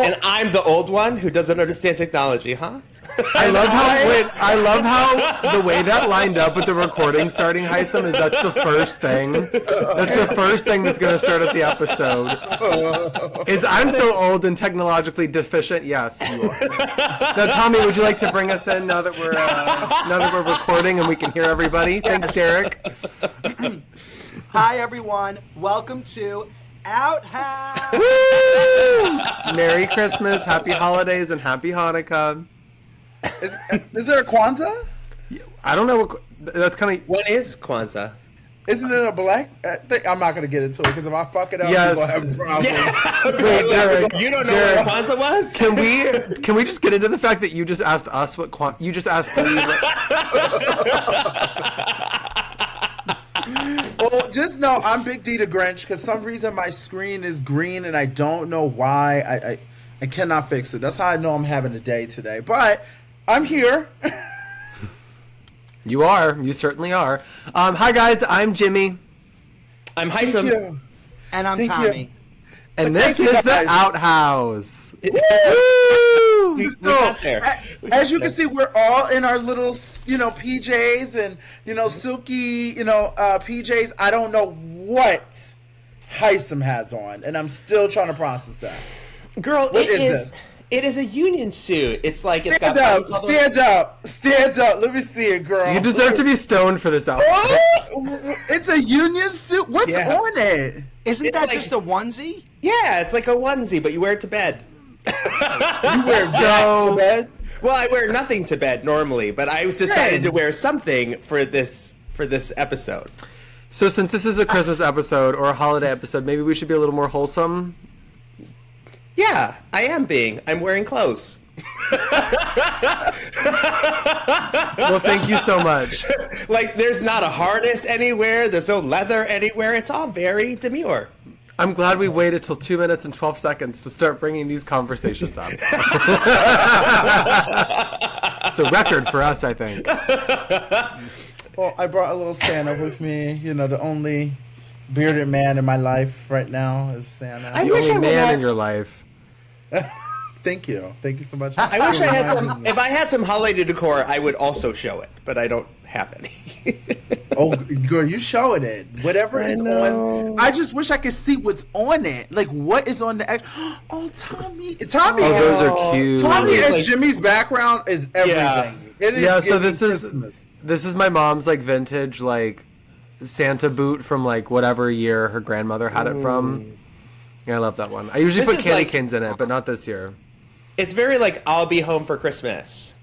And I'm the old one who doesn't understand technology, huh? I love how the way that lined up with the recording starting, Heisem, is that's the first thing. That's the first thing that's going to start at the episode. Is I'm so old and technologically deficient? Yes, you are. Now, Tommy, would you like to bring us in now that we're recording and we can hear everybody? Thanks, Derek. Hi, everyone. Welcome to Outhouse. Woo! Merry Christmas, Happy Holidays, and Happy Hanukkah. Is there a Kwanzaa? I don't know what that's kind of. What is Kwanzaa? Isn't it a black thing? I'm not going to get into it because if I fuck it up, Yes. people have problems. Yeah. Wait, Derek, You don't know Derek, what Kwanzaa was? Can we just get into the fact that you just asked us what you just asked me? Well, just know I'm Big D the Grinch because some reason my screen is green and I don't know why. I cannot fix it. That's how I know I'm having a day today. But I'm here. You are. You certainly are. Hi guys, I'm Jimmy, I'm Thank Heisem. you. And I'm Thank Tommy. you. and Thank this you, is the guys. Outhouse. We Woo! got there. As you can see, we're all in our little, PJs and, silky, PJs. I don't know what Heisem has on, and I'm still trying to process that. Girl, What is this? It is a union suit. It's like it's Stand got up, buttons all the way- stand up. Let me see it, girl. You deserve to be stoned for this outfit. Oh, it's a union suit. What's Yeah. on it? Isn't It's that like- just a onesie? Yeah, it's like a onesie, but you wear it to bed. You wear So- that to bed? Well, I wear nothing to bed normally, but I decided to wear something for this episode. So since this is a Christmas episode or a holiday episode, maybe we should be a little more wholesome. Yeah, I am being. I'm wearing clothes. Well, thank you so much. Like, there's not a harness anywhere. There's no leather anywhere. It's all very demure. I'm glad we waited till 2 minutes and 12 seconds to start bringing these conversations up. It's a record for us, I think. Well, I brought a little Santa with me. The only bearded man in my life right now is Santa. I The wish only I would man have- in your life. Thank you so much. I wish I had some. If I had some holiday decor, I would also show it, but I don't have any. Oh, girl, you showing it. Whatever is on. I just wish I could see what's on it. Like, what is on the. Oh, Tommy. Tommy. Oh, those and- are cute. Tommy and Like- Jimmy's background is everything. Yeah. It is. Yeah, so giving this is Christmas. my mom's like vintage like Santa boot from like whatever year her grandmother had it from. Yeah, I love that one. I usually This put is candy like- canes in it, but not this year. It's very like I'll be home for Christmas.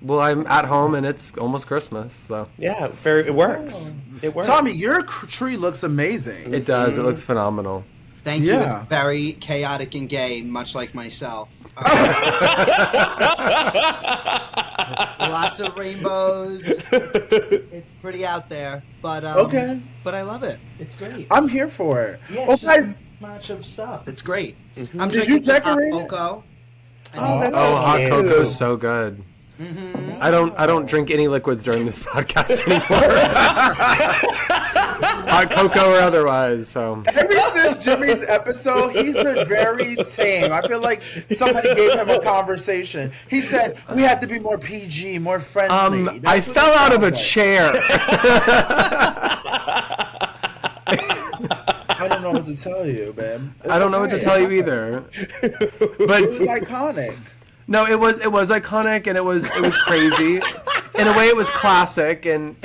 Well, I'm at home and it's almost Christmas, so Yeah, it works. It works. Tommy, your tree looks amazing. it does. It looks phenomenal. Thank you. Yeah. It's very chaotic and gay, much like myself. Lots of rainbows. It's pretty out there, but Okay. But I love it. It's great. I'm here for it. Yeah, Oh, it's just guys, much of stuff. It's great. I'm Did drinking you some hot decorate it? cocoa. Oh, that's Oh, so hot cute. cocoa's so good. I don't drink any liquids during this podcast anymore. Hot cocoa or otherwise. So Ever since Jimmy's episode, he's been very tame. I feel like somebody gave him a conversation. He said, we have to be more PG, more friendly. I That's what fell it out of a sounds like. chair. I don't know what to tell you, man. It's I don't know what to okay. tell you either. It But was iconic. no, it was iconic and it was crazy. In a way, it was classic, and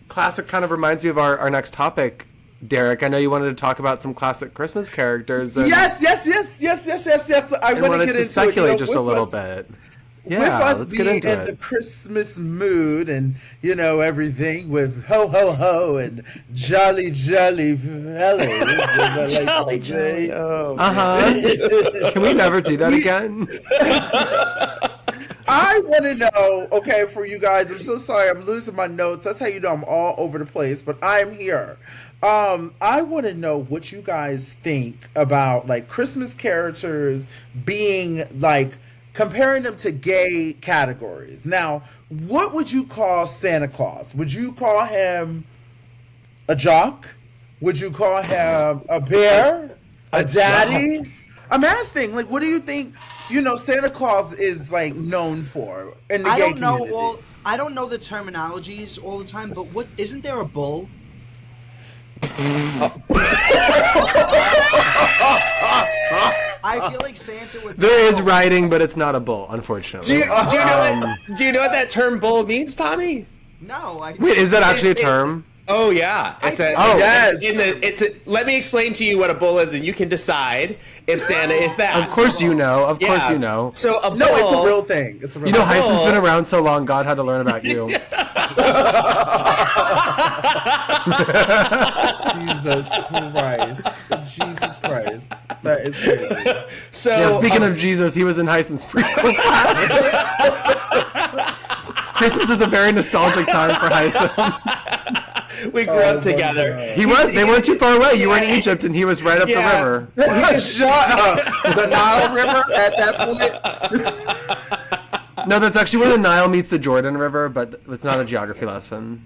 classic kind of reminds me of our next topic. Derek, I know you wanted to talk about some classic Christmas characters. And, Yes. I and want to wanted get to into speculate it. just a little bit. Yeah, with us let's being get into in the it. Christmas mood and everything with ho ho ho and jolly jolly fellas. Jolly, jolly. Oh, Can we never do that again? I want to know, okay, for you guys, I'm so sorry, I'm losing my notes. That's how you know I'm all over the place, but I'm here. I want to know what you guys think about like Christmas characters being like comparing them to gay categories. Now, what would you call Santa Claus? Would you call him a jock? Would you call him a bear? A daddy? I'm asking, like, what do you think Santa Claus is like known for in the I gay don't know community. all. I don't know the terminologies all the time, but what isn't there a bull? I feel like Santa would. There is riding, but it's not a bull, unfortunately. Do you know what that term bull means, Tommy? No, Wait, is that actually a term? Oh yeah, yes. Let me explain to you what a bull is, and you can decide if Santa is that. Of course you know. Of course you know. So a bull, No, it's a real thing. It's a real. You know, thing. Hyson's been around so long. God had to learn about you. Jesus Christ, that is crazy. So Yeah, speaking of Jesus, he was in Hyson's preschool class. Christmas is a very nostalgic time for Hyson. we grew up together. He was. They weren't too far away. You were in Egypt, and he was right up the river. Shut up. The Nile River at that point. No, that's actually where the Nile meets the Jordan River, but it's not a geography lesson.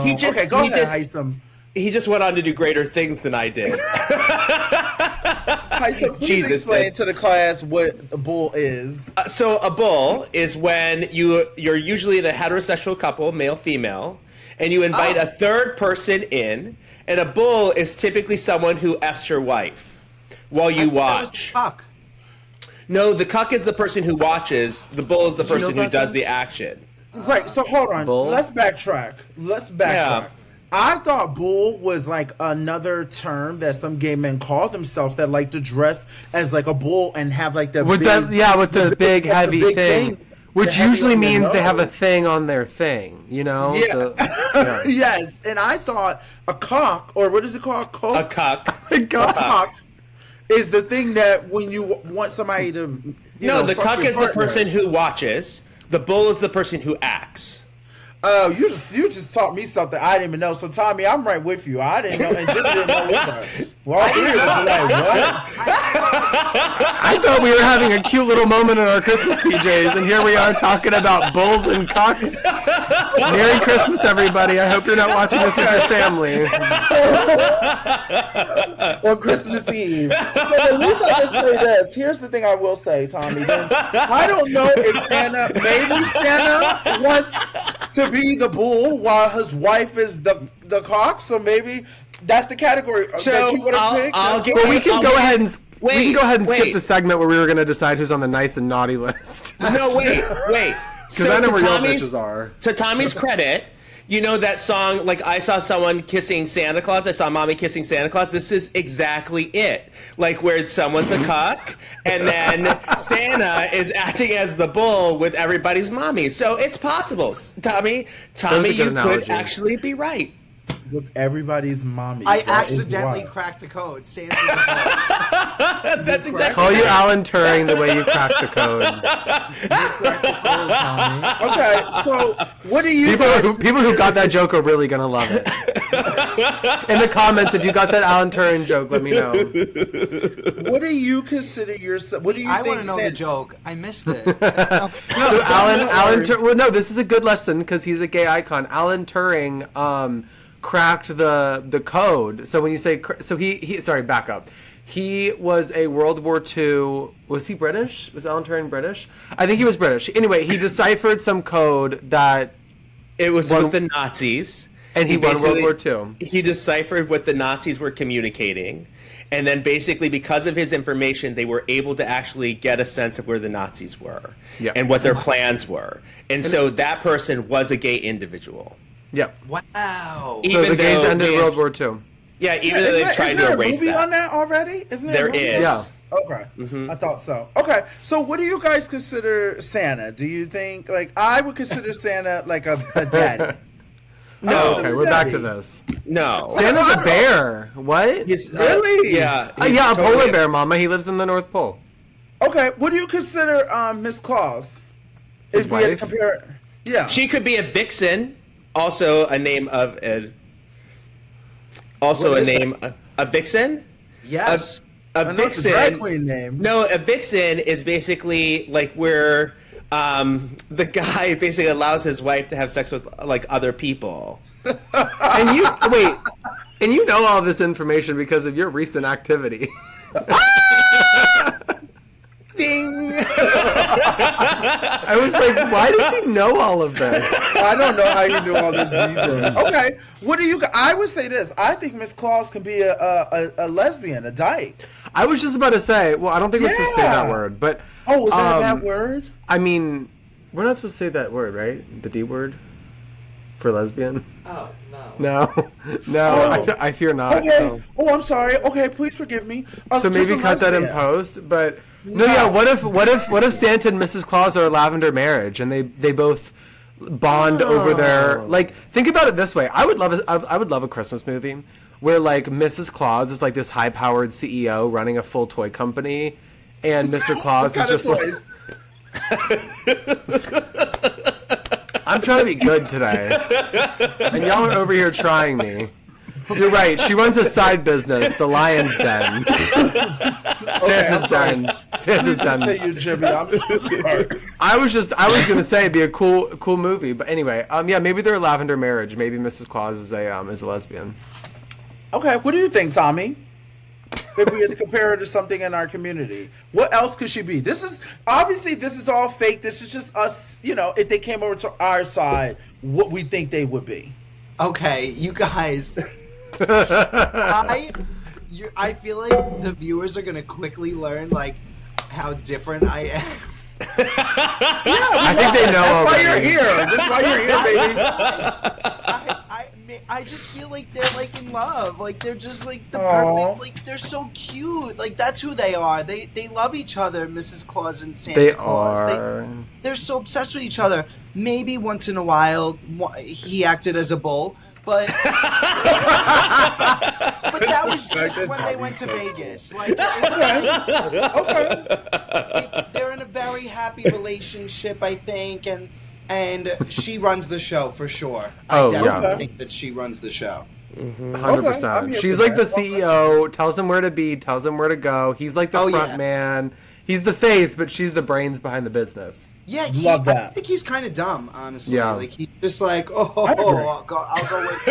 He just, okay, go he ahead, just, Hyson. he just went on to do greater things than I did. Hyson, please Jesus explain did. to the class what a bull is. So a bull is when you're usually in a heterosexual couple, male female, and you invite a third person in, and a bull is typically someone who F's your wife while you watch. Fuck. No, the cuck is the person who watches. The bull is the person who about does that? the action. Right, so hold on. Bull? Let's backtrack. Yeah. I thought bull was like another term that some gay men call themselves that like to dress as like a bull and have like the With big, with the big heavy big thing, which the heavy usually on their means they have a nose. thing on their thing. You know. Yeah. Yeah. Yes, and I thought a cock, or what is it called? A cuck. My God. Cock is the thing that when you want somebody to. The fuck cuck your is the partner. person who watches. The bull is the person who acts. Oh, you just taught me something I didn't even know. So Tommy, I'm right with you. I didn't know, and Jimmy didn't know either. Well, all three of us are like, what? I thought we were having a cute little moment in our Christmas PJs, and here we are talking about bulls and cocks. Merry Christmas, everybody. I hope you're not watching this with your family. On Christmas Eve. But at least I can say this. Here's the thing I will say, Tommy. Then, I don't know if maybe Santa wants to be the bull while his wife is the cock. So maybe that's the category that you would have picked. Well, we can go ahead and skip the segment where we were going to decide who's on the nice and naughty list. No, wait. Because I know where your bitches are. To Tommy's credit, you know that song, like, I saw someone kissing Santa Claus, I saw mommy kissing Santa Claus. This is exactly it. Like, where someone's a cuck, and then Santa is acting as the bull with everybody's mommy. So it's possible. Tommy, you could actually be right. With everybody's mommy. I That is accidentally wild. cracked the code. Santa's a bull. That's exactly Call you Alan Turing the way you cracked the code. Okay, so what do you People who got that joke are really going to love it. In the comments, if you got that Alan Turing joke, let me know. What do you consider yourself? What do you I think? want to know the Santa- joke. I missed it. So Alan Turing. Well, no, this is a good lesson because he's a gay icon. Alan Turing cracked the code. So when you say he sorry, back up. He was a World War II. Was he British? Was Alan Turing British? I think he was British. Anyway, he deciphered some code that It was with the Nazis. and he won World War II. He deciphered what the Nazis were communicating. And then basically because of his information, they were able to actually get a sense of where the Nazis were and what their plans were. And so that person was a gay individual. Yep. Wow. So the gays ended World War II. Yeah, even though they tried to erase movie that. on that already? Isn't there? There a movie? is. Yeah. Okay, I thought so. Okay, so what do you guys consider Santa? Do you think I would consider Santa like a daddy? No. Okay, we're back to this. No. Santa's a bear. What? He's, Really? Yeah. Yeah, he's a totally polar bear, Mama. He lives in the North Pole. Okay, what do you consider Miss Claus? If we had to wife? compare, yeah. She could be a vixen, also a name of a. Also What a is name, a vixen. Yes. A I know it's a vixen. drag queen name. No, a vixen is basically like where the guy basically allows his wife to have sex with like other people. And you know all this information because of your recent activity. Ding. I was like, why does he know all of this? I don't know how you knew all this either. Okay, what do you? I would say this. I think Miss Claus can be a lesbian, a dyke. I was just about to say. Well, I don't think we're supposed to say that Yeah. word, but Oh, is that a bad word? I mean, we're not supposed to say that word, right? The D word for lesbian. Oh, no. No, Oh. I fear not. Okay. So, Oh, I'm sorry. Okay, please forgive me. so Just maybe a cut that in lesbian. post. But no, yeah. What if Santa and Mrs. Claus are a lavender marriage and they both bond over their like? Think about it this way. I would love a Christmas movie where like Mrs. Claus is like this high-powered CEO running a full toy company, and Mr. Claus is What kind of just like. toys? I'm trying to be good today, and y'all are over here trying me. You're right. She runs a side business, the Lion's Den. Santa's Den. Santa's I Den. tell you, Jimmy, I'm so sorry. I was gonna say it'd be a cool movie, but anyway, yeah, maybe they're a lavender marriage. Maybe Mrs. Claus is a lesbian. Okay, what do you think, Tommy? If we had to compare her to something in our community, what else could she be? This is all fake. This is just us, if they came over to our side, what we think they would be. Okay, you guys. I feel like the viewers are gonna quickly learn like how different I am. I think they know. That's why already. you're here. That's why you're here, baby. I just feel like they're like in love. Like they're just like the Aw. perfect. Like they're so cute. Like that's who they are. They love each other, Mrs. Claus and Santa They Claus. are. They're so obsessed with each other. Maybe once in a while he acted as a bull, but that was just when they went to Vegas. Like they're in a very happy relationship, I think, and she runs the show for sure. Oh, I definitely yeah. think that she runs the show. 100%. I'm here She's for like the that. CEO. Tells him where to be. Tells him where to go. He's like the Oh, front yeah. man. He's the face, but she's the brains behind the business. Yeah, Love that. I think he's kind of dumb, honestly. Yeah. Like he's just like, oh, agree. I'll go with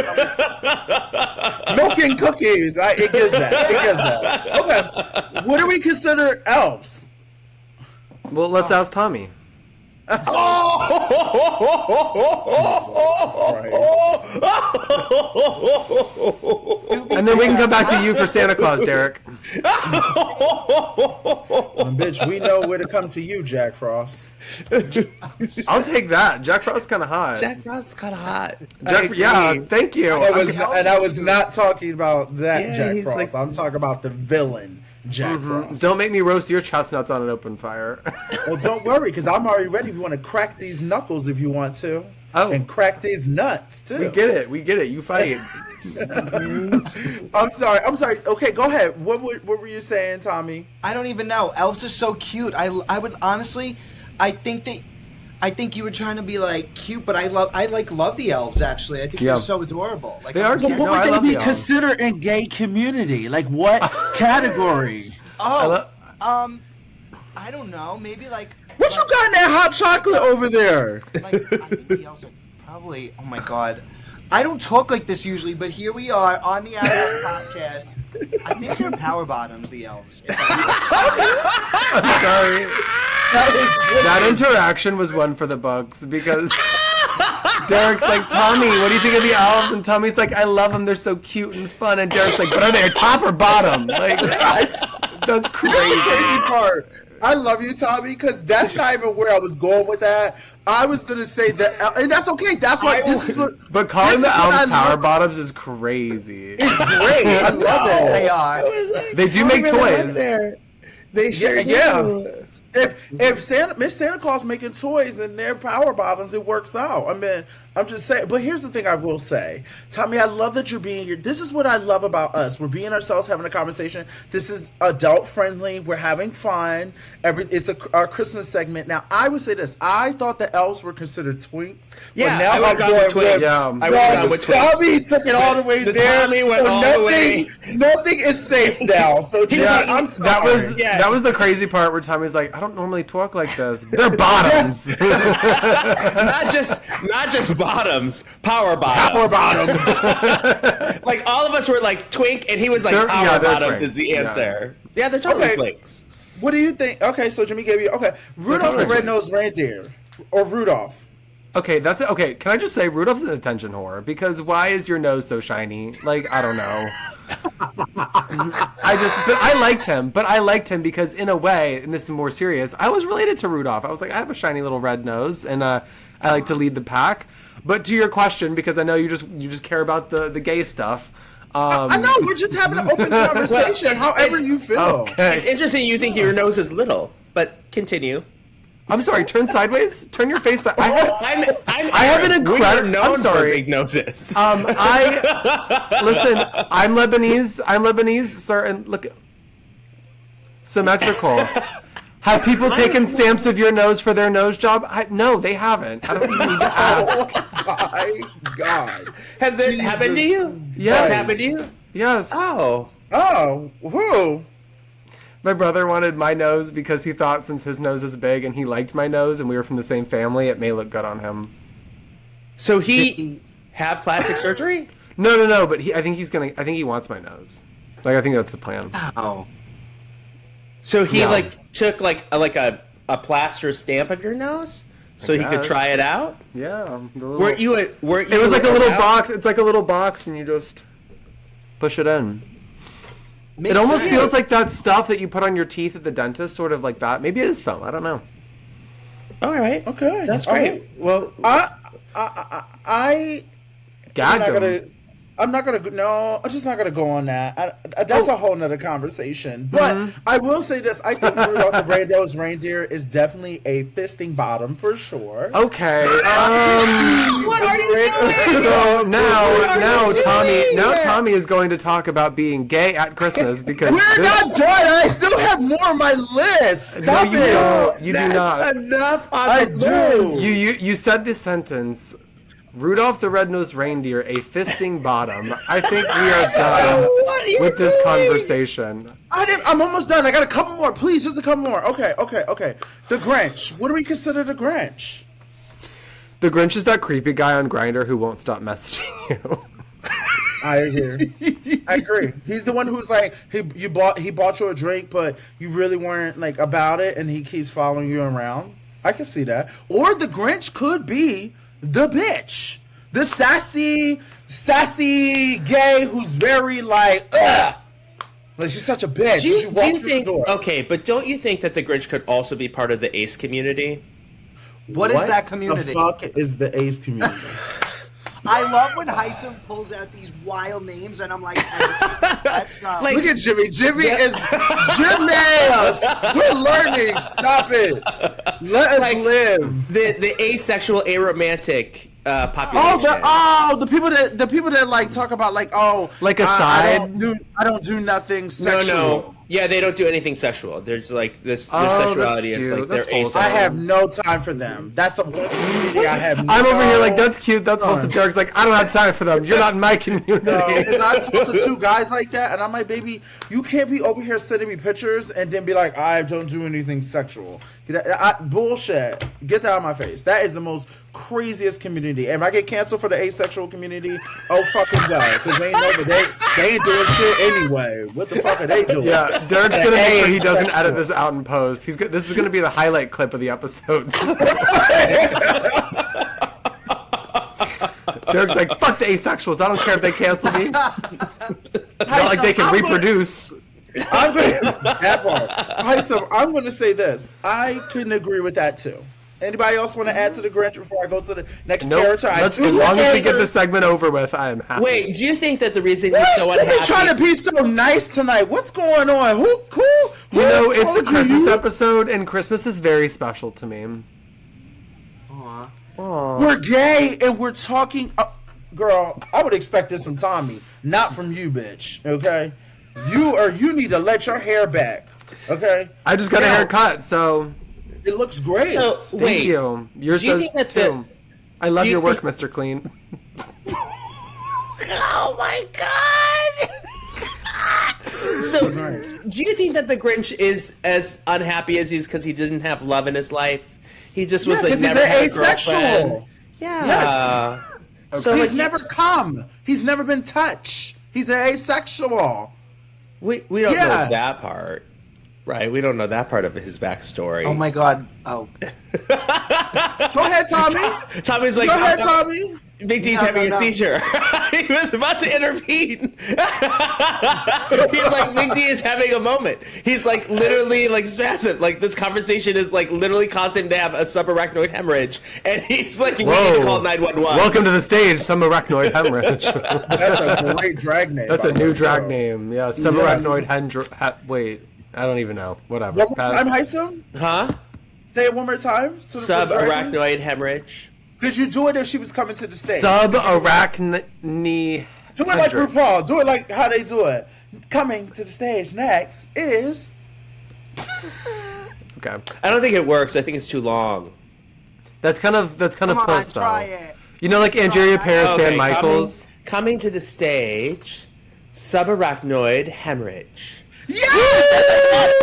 Milk and cookies. It gives that. Okay. What do we consider elves? Well, let's ask Tommy. And then we can come back to you for Santa Claus, Derek. Bitch, we know where to come to you, Jack Frost. I'll take that. Jack Frost's kind of hot. Jack Frost's kind of hot. Yeah, thank you. I was not talking about that Yeah, Jack he's Frost. like- I'm talking about the villain, Jack Frost. Don't make me roast your chestnuts on an open fire. Well, don't worry, because I'm already ready. If you want to crack these knuckles, if you want to, and crack these nuts too. We get it. You fight. I'm sorry. Okay, go ahead. What were you saying, Tommy? I don't even know. Elves are so cute. I would honestly, I think you were trying to be like cute, but I love the elves actually. I think Yeah. they're so adorable. Like They are I'm- cute. What No, I would love they the be elves. considered in gay community? Like what category? Oh, I don't know. Maybe like What you got in that hot chocolate over there? like I think the elves are probably. Oh my god. I don't talk like this usually, but here we are on the Outhouse podcast. I think they're power bottoms, the elves. I'm sorry. That interaction was one for the books because Derek's like, Tommy, what do you think of the elves? And Tommy's like, I love them. They're so cute and fun. And Derek's like, but are they top or bottom? Like, that's crazy. Crazy part. I love you, Tommy, because that's not even where I was going with that. I was gonna say that, and that's okay. That's why this is what. But calling this the is what I elves power love. bottoms is crazy. It's great. I love it. They are. They do make toys. They sure Yeah. do. If Miss Santa Claus making toys and they're power bottoms, it works out. I mean, I'm just saying. But here's the thing I will say, Tommy, I love that you're being here. This is what I love about us. We're being ourselves, having a conversation. This is adult friendly. We're having fun. It's our Christmas segment. Now, I would say this. I thought the elves were considered twinks. Yeah, but now I would've I'm gone with going twinks. Yeah. I would've gone with twinks. Tommy took it all the way The there. Tommy went all the way. Nothing is safe now. So Jack, I'm sorry. That was the crazy part where Tommy's like, I don't normally talk like this. They're bottoms. not just bottoms, power bottoms. power bottoms. Like all of us were like twink, and he was like They're power twinks. bottoms is the answer. Yeah, they're totally Okay. twinks. What do you think? Okay, so Jimmy gave you Rudolph the Red-Nosed Reindeer or Rudolph. Okay, that's okay. Can I just say Rudolph's an attention whore? Because why is your nose so shiny? Like, I don't know. But I liked him because in a way, and this is more serious, I was related to Rudolph. I was like, I have a shiny little red nose, and I like to lead the pack. But to your question, because I know you just care about the gay stuff. I know, we're just having an open conversation, however you feel. Okay. It's interesting you think your nose is little, but continue. I'm sorry, turn sideways? Turn your face side. I I have an incredible... I'm sorry. Big noses. Listen, I'm Lebanese, sir, and look... Symmetrical. Have people taken stamps of your nose for their nose job? No, they haven't. I don't even need to ask. Oh my God. Has it happened to you? Yes. It's happened to you? Yes. Oh. Oh, who? My brother wanted my nose because he thought since his nose is big and he liked my nose and we were from the same family, it may look good on him. So he had plastic surgery? No, but I think he wants my nose. Like, I think that's the plan. Oh. So he took a plaster stamp of your nose so he could try it out? Yeah. Weren't you it was like a little box. It's like a little box and you just push it in. It almost feels like that stuff that you put on your teeth at the dentist, sort of like that. Maybe it is foam. I don't know. All right. Okay. That's great. Well, I'm just not gonna go on that. That's a whole nother conversation. But I will say this: I think Rudolph the Red-Nosed Reindeer is definitely a fisting bottom for sure. Okay. what are you doing? So now Tommy is going to talk about being gay at Christmas because we're not done. I still have more on my list. Stop it. No, you do not. That's enough on the list. You said this sentence. Rudolph the Red-Nosed Reindeer, a fisting bottom. I think we are done with this conversation. I'm almost done. I got a couple more. Please, just a couple more. Okay. The Grinch. What do we consider the Grinch? The Grinch is that creepy guy on Grindr who won't stop messaging you. I agree. He's the one who's like, he bought you a drink, but you really weren't like about it, and he keeps following you around. I can see that. Or the Grinch could be the bitch, the sassy gay who's very like, ugh. Like she's such a bitch. Do you think? Okay, but don't you think that the Grinch could also be part of the ace community? What is that community? The fuck is the ace community? I love when Heisem pulls out these wild names, and I'm like, let's go. Like, look at Jimmy. Jimmy is Jimmy's. We're learning. Stop it. Let us live. The asexual, aromantic population. The people that like talk about like aside. I don't do nothing sexual. No. Yeah, they don't do anything sexual. There's like this. Their sexuality is like they're asexual. I have no time for them. That's a community I have. I'm over here like that's cute. That's wholesome. Derek's like I don't have time for them. You're not in my community. Because I talk to two guys like that, and I'm like, baby, you can't be over here sending me pictures and then be like, I don't do anything sexual. Bullshit. Get that out of my face. That is the most craziest community. And if I get canceled for the asexual community, oh fucking god, because they ain't doing shit anyway. What the fuck are they doing? Yeah, Derek's gonna make sure he doesn't edit this out in post. This is gonna be the highlight clip of the episode. Derek's like, fuck the asexuals. I don't care if they cancel me. Not like they can reproduce. I'm going to say this. I couldn't agree with that too. Anybody else want to add to the Grinch before I go to the next character? As long as we get the segment over with, I am happy. Wait, do you think that the reason he's so unhappy? You're trying to be so nice tonight. What's going on? Who it's a Christmas episode, and Christmas is very special to me. Aww. We're gay, and we're talking... girl, I would expect this from Tommy, not from you, bitch. Okay? You need to let your hair back. Okay? I just got a haircut, so... It looks great. So, Thank you. Yours does too. I love your work, Mr. Clean. Oh my god! So, do you think that the Grinch is as unhappy as he is because he didn't have love in his life? He just was like never had a girlfriend. Yeah. Yes. Okay. So he's never come. He's never been touched. He's asexual. We don't know that part. Right, we don't know that part of his backstory. Oh my God. Oh. Go ahead, Tommy. Tommy's like, Go ahead, Tommy. Big D's having a seizure. He was about to intervene. He's like, Big D is having a moment. He's like literally like spasm. Like this conversation is like literally caused him to have a subarachnoid hemorrhage, and he's like, we need to call 911. Welcome to the stage, subarachnoid hemorrhage. That's a great drag name. That's a new drag name. Yeah, subarachnoid wait, I don't even know. Whatever. One more time, Heisem? Huh? Say it one more time. Subarachnoid hemorrhage. Could you do it if she was coming to the stage? Subarachnoid. Do it like RuPaul. Do it like how they do it. Coming to the stage next is. Okay. I don't think it works. I think it's too long. That's kind of Come on, close though. try it. You know, like Angeria Paris Van Michaels. Coming to the stage, subarachnoid hemorrhage. Yes!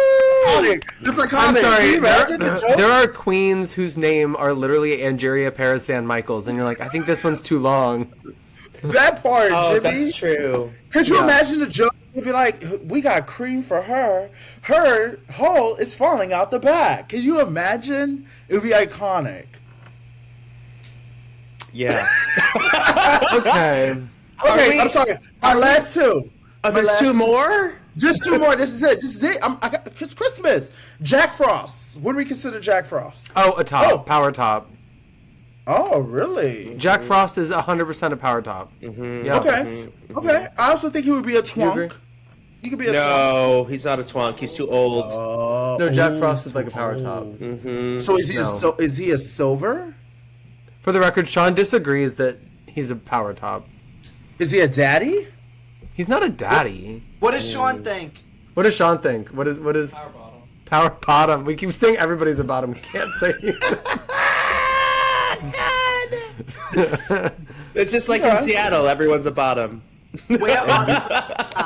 It's iconic. I'm sorry. The There are queens whose name are literally Angeria Paris Van Michaels, and you're like, I think this one's too long. That part, Oh, Jimmy. that's true. Could you imagine the joke? It'd be like, we got cream for her. Her hole is falling out the back. Can you imagine? It would be iconic. Yeah. Okay. Okay, I'm sorry. Our last two. There's two more? Just two more. This is it. It's Christmas. Jack Frost. What do we consider Jack Frost? Oh, a top. Oh. Power top. Oh, really? Jack Frost is 100% a power top. Mm-hmm. Yeah. Okay. Okay. I also think he would be a twunk. He could be a twunk. No, he's not a twunk. He's too old. No, Jack Frost is like a power top. So is he a silver? For the record, Sean disagrees that he's a power top. Is he a daddy? He's not a daddy. What does Sean think? What does Sean think? What is power bottom? Power bottom. We keep saying everybody's a bottom. We can't say. God. It's just like in Seattle, everyone's a bottom. Where are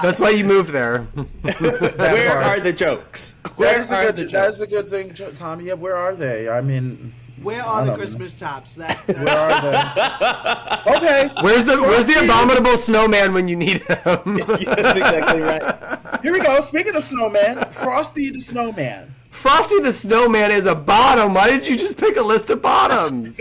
That's why you moved there. Where are the jokes? Where are the That's jokes? a good thing, Tommy. Yeah, where are they? I mean, Where are the Christmas tops? where are they? Okay. Where's the abominable snowman when you need him? That's exactly right. Here we go. Speaking of snowman, Frosty the Snowman. Frosty the Snowman is a bottom. Why did you just pick a list of bottoms?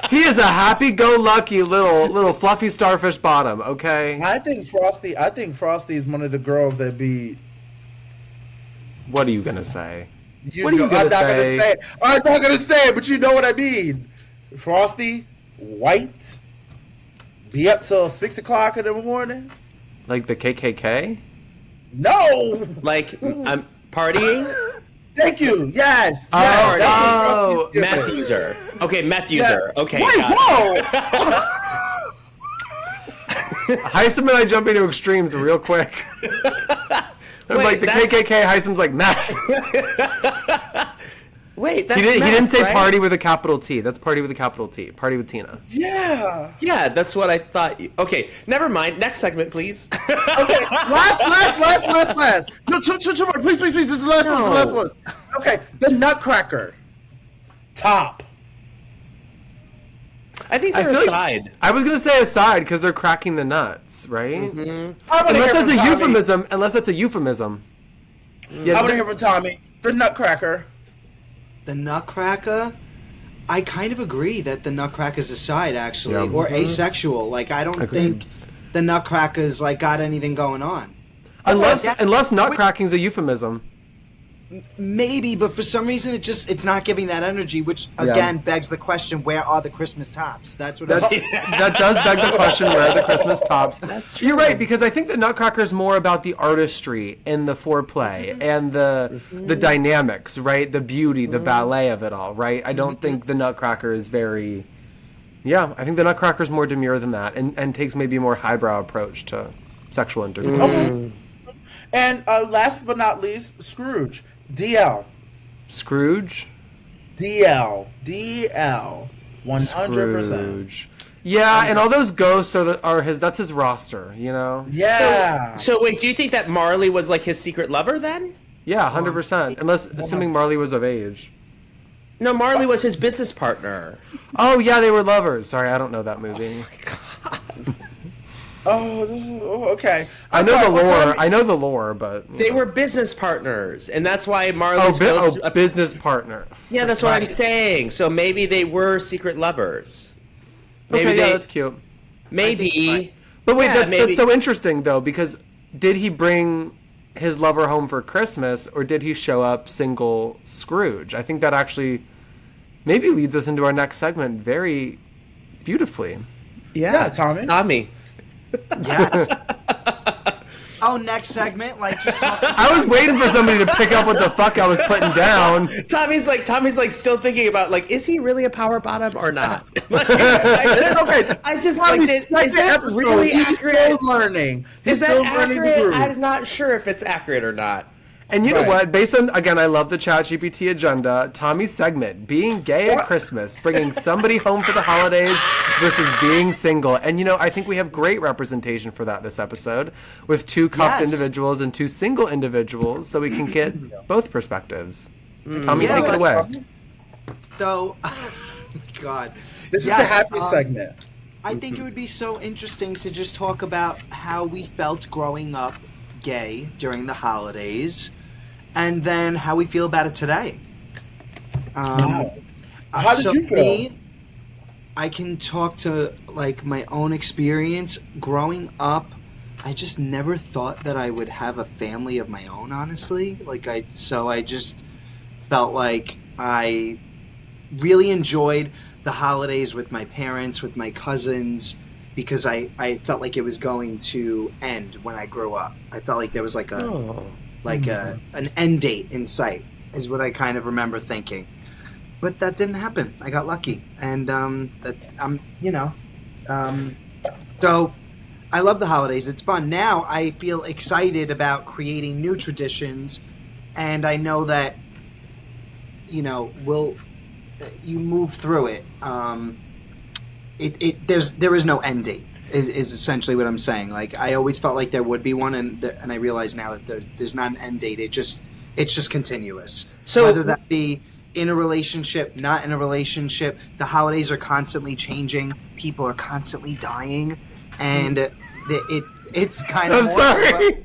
He is a happy-go-lucky little fluffy starfish bottom. Okay. I think Frosty is one of the girls that be. What are you gonna say? I'm not gonna say it. I'm not gonna say it, but you know what I mean. Frosty, white, be up till 6 o'clock in the morning. Like the KKK? No. Like, I'm partying? Thank you. Yes. Oh, Yes. That's oh, what Frosty's doing. Meth user. Okay, meth user. Okay, Wait, got it. whoa. Heisem and I jump into extremes real quick. I'm Wait, like the that's- KKK. Heisem's like meth. Wait, that's He didn't say right? party with a capital T. That's party with a capital T. Party with Tina. Yeah. Yeah, that's what I thought. Okay, never mind. Next segment, please. Okay. Last. No, two more. Please. This is the last one. This is the last one. Okay. The Nutcracker. Top. I think I they're feel like- aside. I was gonna say aside because they're cracking the nuts, right? I wanna hear Unless that's from a Tommy. euphemism. Unless that's a euphemism. Yeah, I want to hear from Tommy. The Nutcracker. The Nutcracker? I kind of agree that the Nutcracker's aside, actually, Yeah. or asexual. Like, I don't Agreed. think the Nutcracker's like got anything going on. unless that- nutcracking's a euphemism. Maybe, but for some reason it's not giving that energy, which again begs the question: where are the Christmas tops? That's what. That does beg the question: where are the Christmas tops? You're right, because I think the Nutcracker is more about the artistry and the foreplay and the dynamics, right? The beauty, the ballet of it all, right? I don't think the Nutcracker is very. Yeah, I think the Nutcracker is more demure than that, and takes maybe a more highbrow approach to sexual intercourse. Okay. And last but not least, Scrooge. DL. Scrooge. DL. 100%. Scrooge. Yeah, and all those ghosts are his. That's his roster, you know. Yeah. So wait, do you think that Marley was like his secret lover then? Yeah, 100%. Unless assuming Marley was of age. No, Marley was his business partner. Oh yeah, they were lovers. Sorry, I don't know that movie. Oh, okay. I I'm know sorry, the well, lore. Tommy- I know the lore, but you They know. were business partners, and that's why Marley's ghost. Business partner. Yeah, that's what I'm Right. saying. So maybe they were secret lovers. Maybe Okay, yeah, that's cute. Maybe. But wait, Yeah, maybe. that's so interesting though, because did he bring his lover home for Christmas, or did he show up single Scrooge? I think that actually maybe leads us into our next segment very beautifully. Yeah, Tommy. Tommy. Yes. Oh, next segment, like just talk I was waiting for somebody to pick up what the fuck I was putting down. Tommy's like still thinking about like, is he really a power bottom or not? Like, I just like, Tommy's is second that episode. really He's accurate? still learning. He's Is that still learning the accurate? groove. I'm not sure if it's accurate or not. And you know Right. what? Based on, again, I love the ChatGPT agenda. Tommy's segment, being gay at Christmas, bringing somebody home for the holidays versus being single. And you know, I think we have great representation for that this episode, with two cuffed Yes. individuals and two single individuals, so we can get both perspectives. Tommy, Yeah, take it like- away. So, oh my God. This is Yes, the happy segment. I think it would be so interesting to just talk about how we felt growing up gay during the holidays, and then how we feel about it today. Wow. How did you feel? Me, I can talk to like my own experience growing up. I just never thought that I would have a family of my own, honestly. I just felt like I really enjoyed the holidays with my parents, with my cousins, because I felt like it was going to end when I grew up. I felt like there was like an end date in sight, is what I kind of remember thinking. But that didn't happen. I got lucky, and so I love the holidays. It's fun. Now I feel excited about creating new traditions, and I know that you move through it. There is no end date. Is essentially what I'm saying. Like, I always felt like there would be one, and I realize now that there's not an end date. It's just continuous. So- whether that be in a relationship, not in a relationship, the holidays are constantly changing. People are constantly dying, and it's kind of I'm sorry.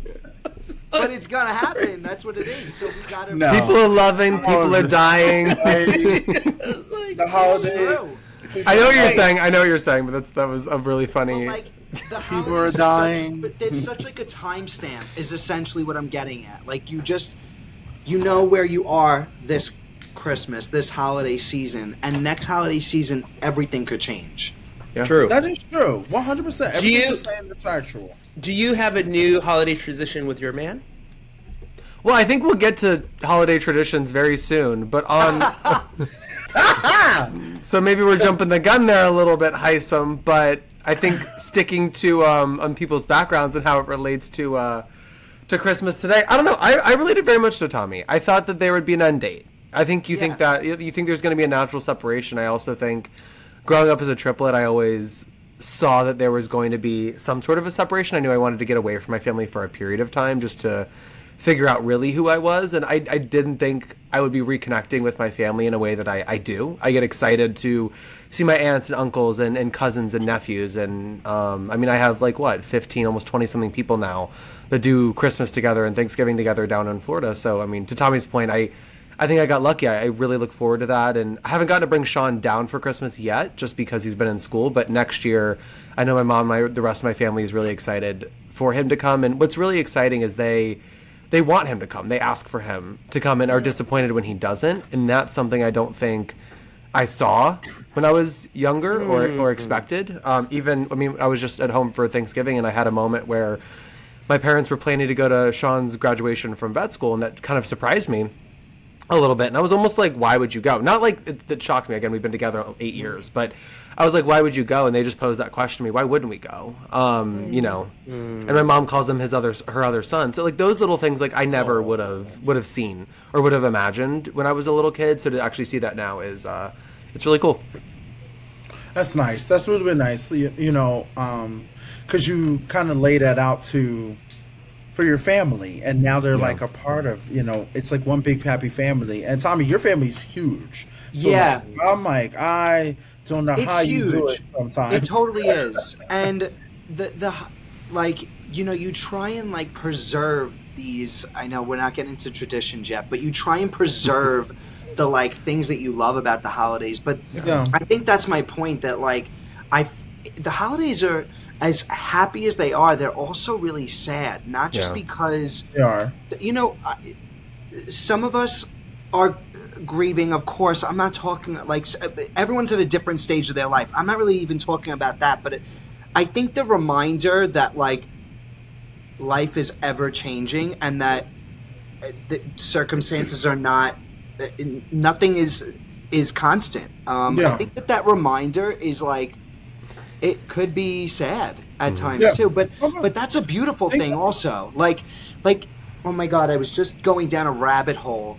but it's gonna happen. That's what it is. So we gotta. No. People are loving, people are dying. The holidays. I know what you're saying. I know what you're saying, but that was a really funny. Well, like, the People are holidays dying. but it's such like a timestamp is essentially what I'm getting at. Like, you know where you are this Christmas, this holiday season, and next holiday season, everything could change. Yeah. True. That is true. 100%. Everything you- you're saying is factual. Do you have a new holiday tradition with your man? Well, I think we'll get to holiday traditions very soon, but on. So maybe we're jumping the gun there a little bit, Heisem, but I think sticking to on people's backgrounds and how it relates to Christmas today. I don't know. I related very much to Tommy. I thought that there would be an end date. I think you think that you think there's going to be a natural separation. I also think growing up as a triplet, I always saw that there was going to be some sort of a separation. I knew I wanted to get away from my family for a period of time just to figure out really who I was, and I didn't think I would be reconnecting with my family in a way that I do. I get excited to see my aunts and uncles and cousins and nephews, and I mean, I have 15, almost 20 something people now that do Christmas together and Thanksgiving together down in Florida. So I mean, to Tommy's point, I think I got lucky. I really look forward to that, and I haven't gotten to bring Sean down for Christmas yet, just because he's been in school. But next year, I know my mom, the rest of my family is really excited for him to come. And what's really exciting is they want him to come. They ask for him to come and are disappointed when he doesn't, and that's something I don't think I saw when I was younger or expected. I was just at home for Thanksgiving, and I had a moment where my parents were planning to go to Sean's graduation from vet school, and that kind of surprised me a little bit. And I was almost like, why would you go? Not like that shocked me. Again, we've been together 8 years, but I was like, why would you go? And they just posed that question to me. Why wouldn't we go? And my mom calls him her other son. So like those little things, I never would have seen or would have imagined when I was a little kid. So to actually see that now is, it's really cool. That's nice. That's really been nice. Because you kind of lay that out for your family, and now they're like a part of, it's like one big happy family. And Tommy, your family's huge. So Yeah. I'm like, I don't know It's how you do huge. it sometimes. It totally is. And like, you try and like preserve these. I know we're not getting into traditions yet, but you try and preserve the like things that you love about the holidays. But I think that's my point, that like the holidays are, as happy as they are, they're also really sad. Not just because They are. Some of us are grieving, of course. I'm not talking like everyone's at a different stage of their life. I'm not really even talking about that, but I think the reminder that like life is ever changing, and that the circumstances are not, nothing is constant. I think that reminder is like, it could be sad at times too, but that's a beautiful thing also. Like oh my God, I was just going down a rabbit hole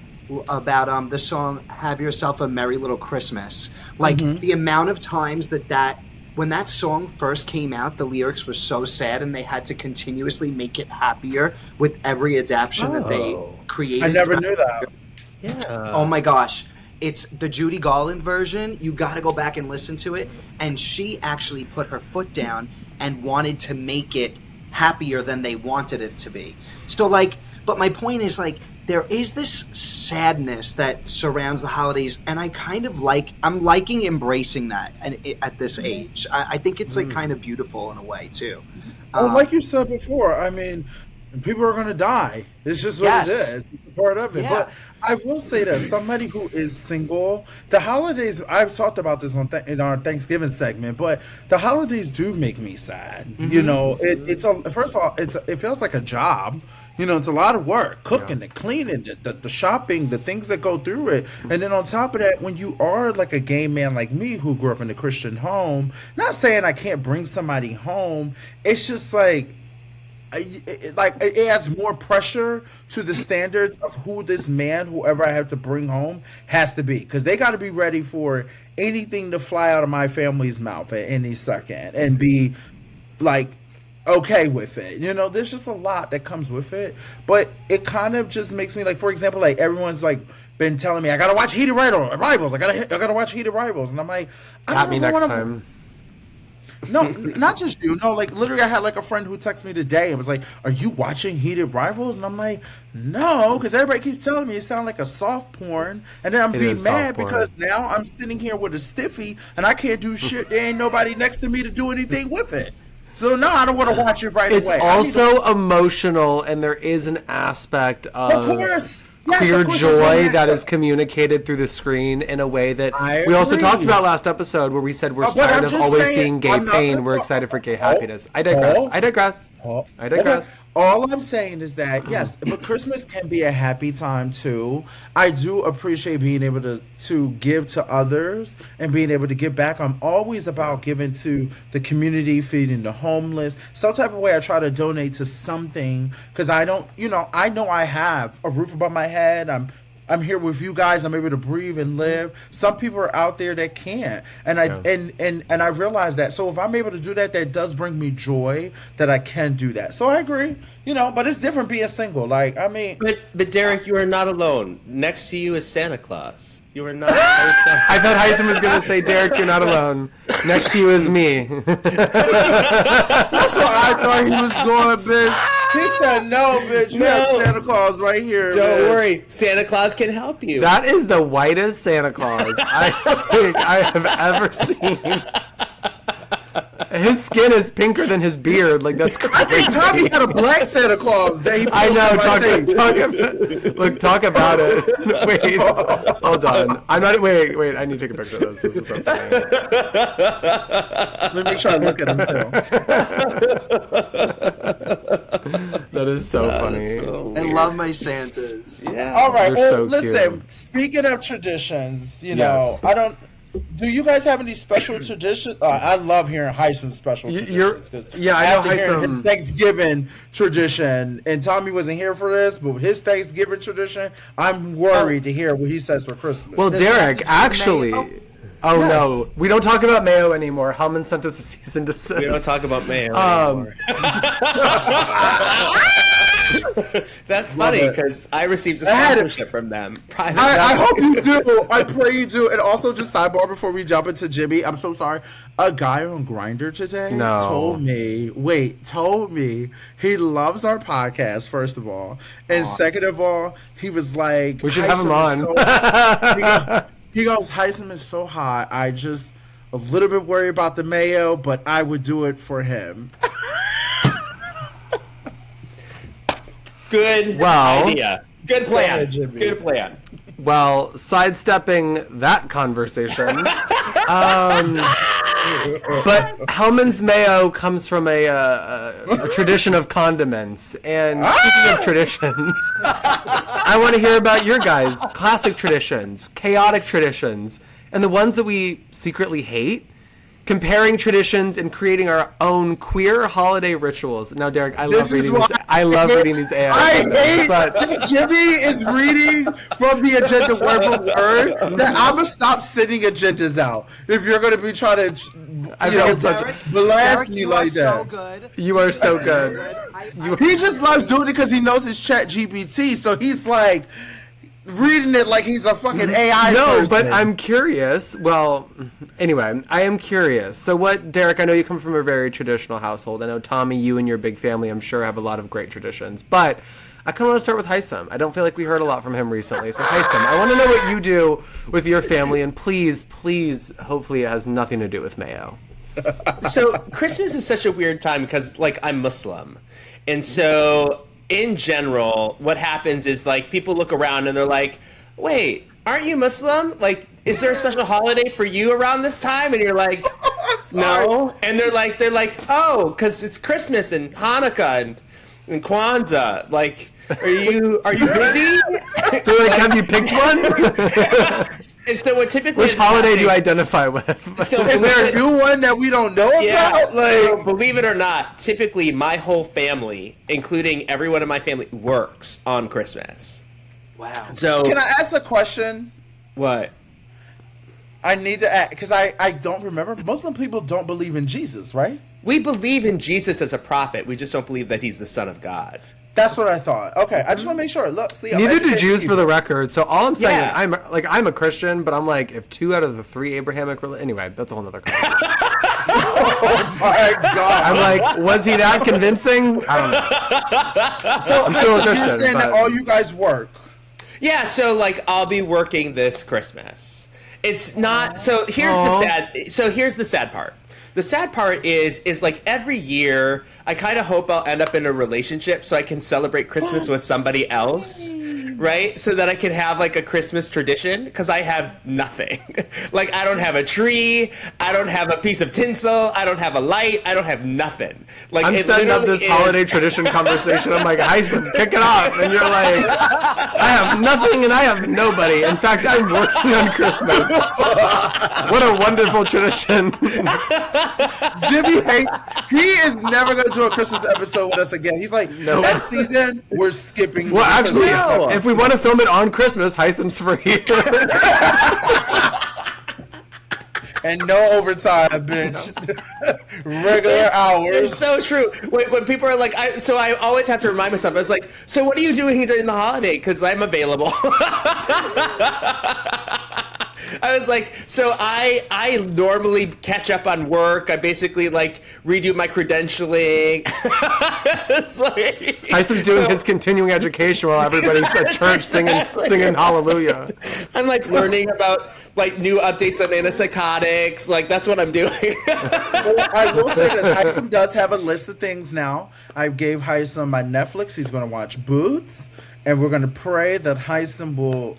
about the song "Have Yourself a Merry Little Christmas." Like the amount of times that when that song first came out, the lyrics were so sad, and they had to continuously make it happier with every adaptation that they created. I never knew that. Yeah. Oh my gosh. It's the Judy Garland version. You got to go back and listen to it. And she actually put her foot down and wanted to make it happier than they wanted it to be. So like, but my point is like, there is this sadness that surrounds the holidays, and I kind of I'm liking embracing that at this age. I think it's like kind of beautiful in a way too. Like you said before, I mean, people are going to die. It's just what it is. It's a part of it. Yeah. But I will say that somebody who is single, the holidays, I've talked about this in our Thanksgiving segment, but the holidays do make me sad. You know, first of all, it feels like a job. You know, it's a lot of work, cooking, the cleaning, the shopping, the things that go through it. And then on top of that, when you are like a gay man like me who grew up in a Christian home, not saying I can't bring somebody home, it's just like, it adds more pressure to the standards of who this man, whoever I have to bring home, has to be, because they got to be ready for anything to fly out of my family's mouth at any second and be like okay with it. You know, there's just a lot that comes with it, but it kind of just makes me like, for example, like everyone's like been telling me I gotta watch Heated Rivals. I gotta watch Heated Rivals, and I'm like, got me next time. No, not just you. No, like literally, I had like a friend who texted me today and was like, "Are you watching Heated Rivals?" And I'm like, "No," because everybody keeps telling me it sounds like a soft porn, and then I'm being mad because now I'm sitting here with a stiffy and I can't do shit. There ain't nobody next to me to do anything with it. So no, I don't want to watch it away. It's also emotional, and there is an aspect of clear joy that is communicated through the screen in a way that we also talked about last episode, where we said we're tired of always seeing gay pain. We're excited for gay happiness. I digress. All I'm saying is that, yes, but Christmas can be a happy time too. I do appreciate being able to give to others and being able to give back. I'm always about giving to the community, feeding the homeless. Some type of way I try to donate to something, because I don't, I know I have a roof above my head. I'm here with you guys. I'm able to breathe and live. Some people are out there that can't, and I realize that. So if I'm able to do that, that does bring me joy that I can do that. So I agree, but it's different being single. Like, I mean, but Derek, you are not alone. Next to you is Santa Claus. You are not. I thought Heisen was going to say, Derek, you're not alone. Next to you is me. That's what I thought he was going, bitch. He said, no, bitch, you have Santa Claus right here. Don't worry. Santa Claus can help you. That is the whitest Santa Claus I think I have ever seen. His skin is pinker than his beard. Like, that's crazy. I think Tommy had a black Santa Claus. I know. Talk about it. Wait, hold on. I'm not. Wait. I need to take a picture of this. This is so funny. Let me make sure I look at him too. That is so funny. So I love my Santas. Yeah. All right. Well, so listen. cute. Speaking of traditions, Yes. I don't. Do you guys have any special traditions? I love hearing Heisen's special traditions. I know after hearing Heisen. his Thanksgiving tradition, and Tommy wasn't here for this, but his Thanksgiving tradition, I'm worried to hear what he says for Christmas. Well, Derek, actually. Oh, yes. No. We don't talk about mayo anymore. Hellman sent us a cease and desist. We don't talk about mayo anymore. That's funny because I received a sponsorship from them. I hope you do. I pray you do. And also, just sidebar before we jump into Jimmy, I'm so sorry. A guy on Grindr today told me he loves our podcast, first of all. And second of all, he was like, we should have him on. He goes, Heisem is so hot. I just a little bit worried about the mayo, but I would do it for him. Good idea. Good plan. Good plan. Well, sidestepping that conversation, but Hellman's mayo comes from a tradition of condiments. And speaking of traditions, I want to hear about your guys' classic traditions, chaotic traditions, and the ones that we secretly hate. Comparing traditions and creating our own queer holiday rituals. Now, Derek, I love reading these AI comments, but Jimmy is reading from the agenda word for word. That I'm gonna stop sending agendas out if you're gonna be trying to, blast me like that. So good. You are so good. He just loves doing it because he knows his chat GPT, so he's like reading it like he's a fucking AI person. But I'm curious. Well, anyway, I am curious. So what, Derek, I know you come from a very traditional household. I know, Tommy, you and your big family, I'm sure, have a lot of great traditions. But I kind of want to start with Heisem. I don't feel like we heard a lot from him recently. So, Heisem, I want to know what you do with your family. And please, hopefully it has nothing to do with mayo. So Christmas is such a weird time because, like, I'm Muslim. And so in general, what happens is, like, people look around and they're like, wait, aren't you Muslim? Like, is there a special holiday for you around this time? And you're like, no. And they're like, oh, because it's Christmas and Hanukkah and Kwanzaa. Like, are you busy? They're like, have you picked one? And so what typically Which holiday do you identify with? So is there a new one that we don't know about? Like, so believe it or not, typically my whole family, including everyone in my family, works on Christmas. Wow. So can I ask a question? What? I need to ask because I don't remember. Muslim people don't believe in Jesus, right? We believe in Jesus as a prophet. We just don't believe that he's the Son of God. That's what I thought. Okay, I just want to make sure. Look, see, neither do Jews, for the record. So all I'm saying, Yeah. I'm a Christian, but I'm like, if 2 out of the 3 Abrahamic anyway, that's a whole nother conversation. Oh my God! I'm like, was he that convincing? I don't know. So I'm still a Christian, you're saying that but- all you guys work. Yeah, so like I'll be working this Christmas. It's not so here's the sad part. The sad part is like every year I kind of hope I'll end up in a relationship so I can celebrate Christmas with somebody else, right? So that I can have like a Christmas tradition because I have nothing. Like I don't have a tree, I don't have a piece of tinsel, I don't have a light, I don't have nothing. Like I'm setting up this holiday tradition conversation. I'm like, Heisem, kick it off, and you're like, I have nothing and I have nobody. In fact, I'm working on Christmas. What a wonderful tradition. Jimmy hates. He is never going to do a Christmas episode with us again. He's like, that season we're skipping. Well, actually, if we want to film it on Christmas, Heisem's free. And no overtime, bitch. Regular hours. It's so true. When people are like, I always have to remind myself. I was like, so what are you doing during the holiday? Because I'm available. I was like, so I normally catch up on work. I basically like redo my credentialing. It's like, Heisem's doing his continuing education while everybody's at church singing hallelujah. I'm like learning about like new updates on antipsychotics. Like that's what I'm doing. Well, I will say this: Heisem does have a list of things now. I gave Heisem my Netflix. He's going to watch Boots, and we're going to pray that Heisem will.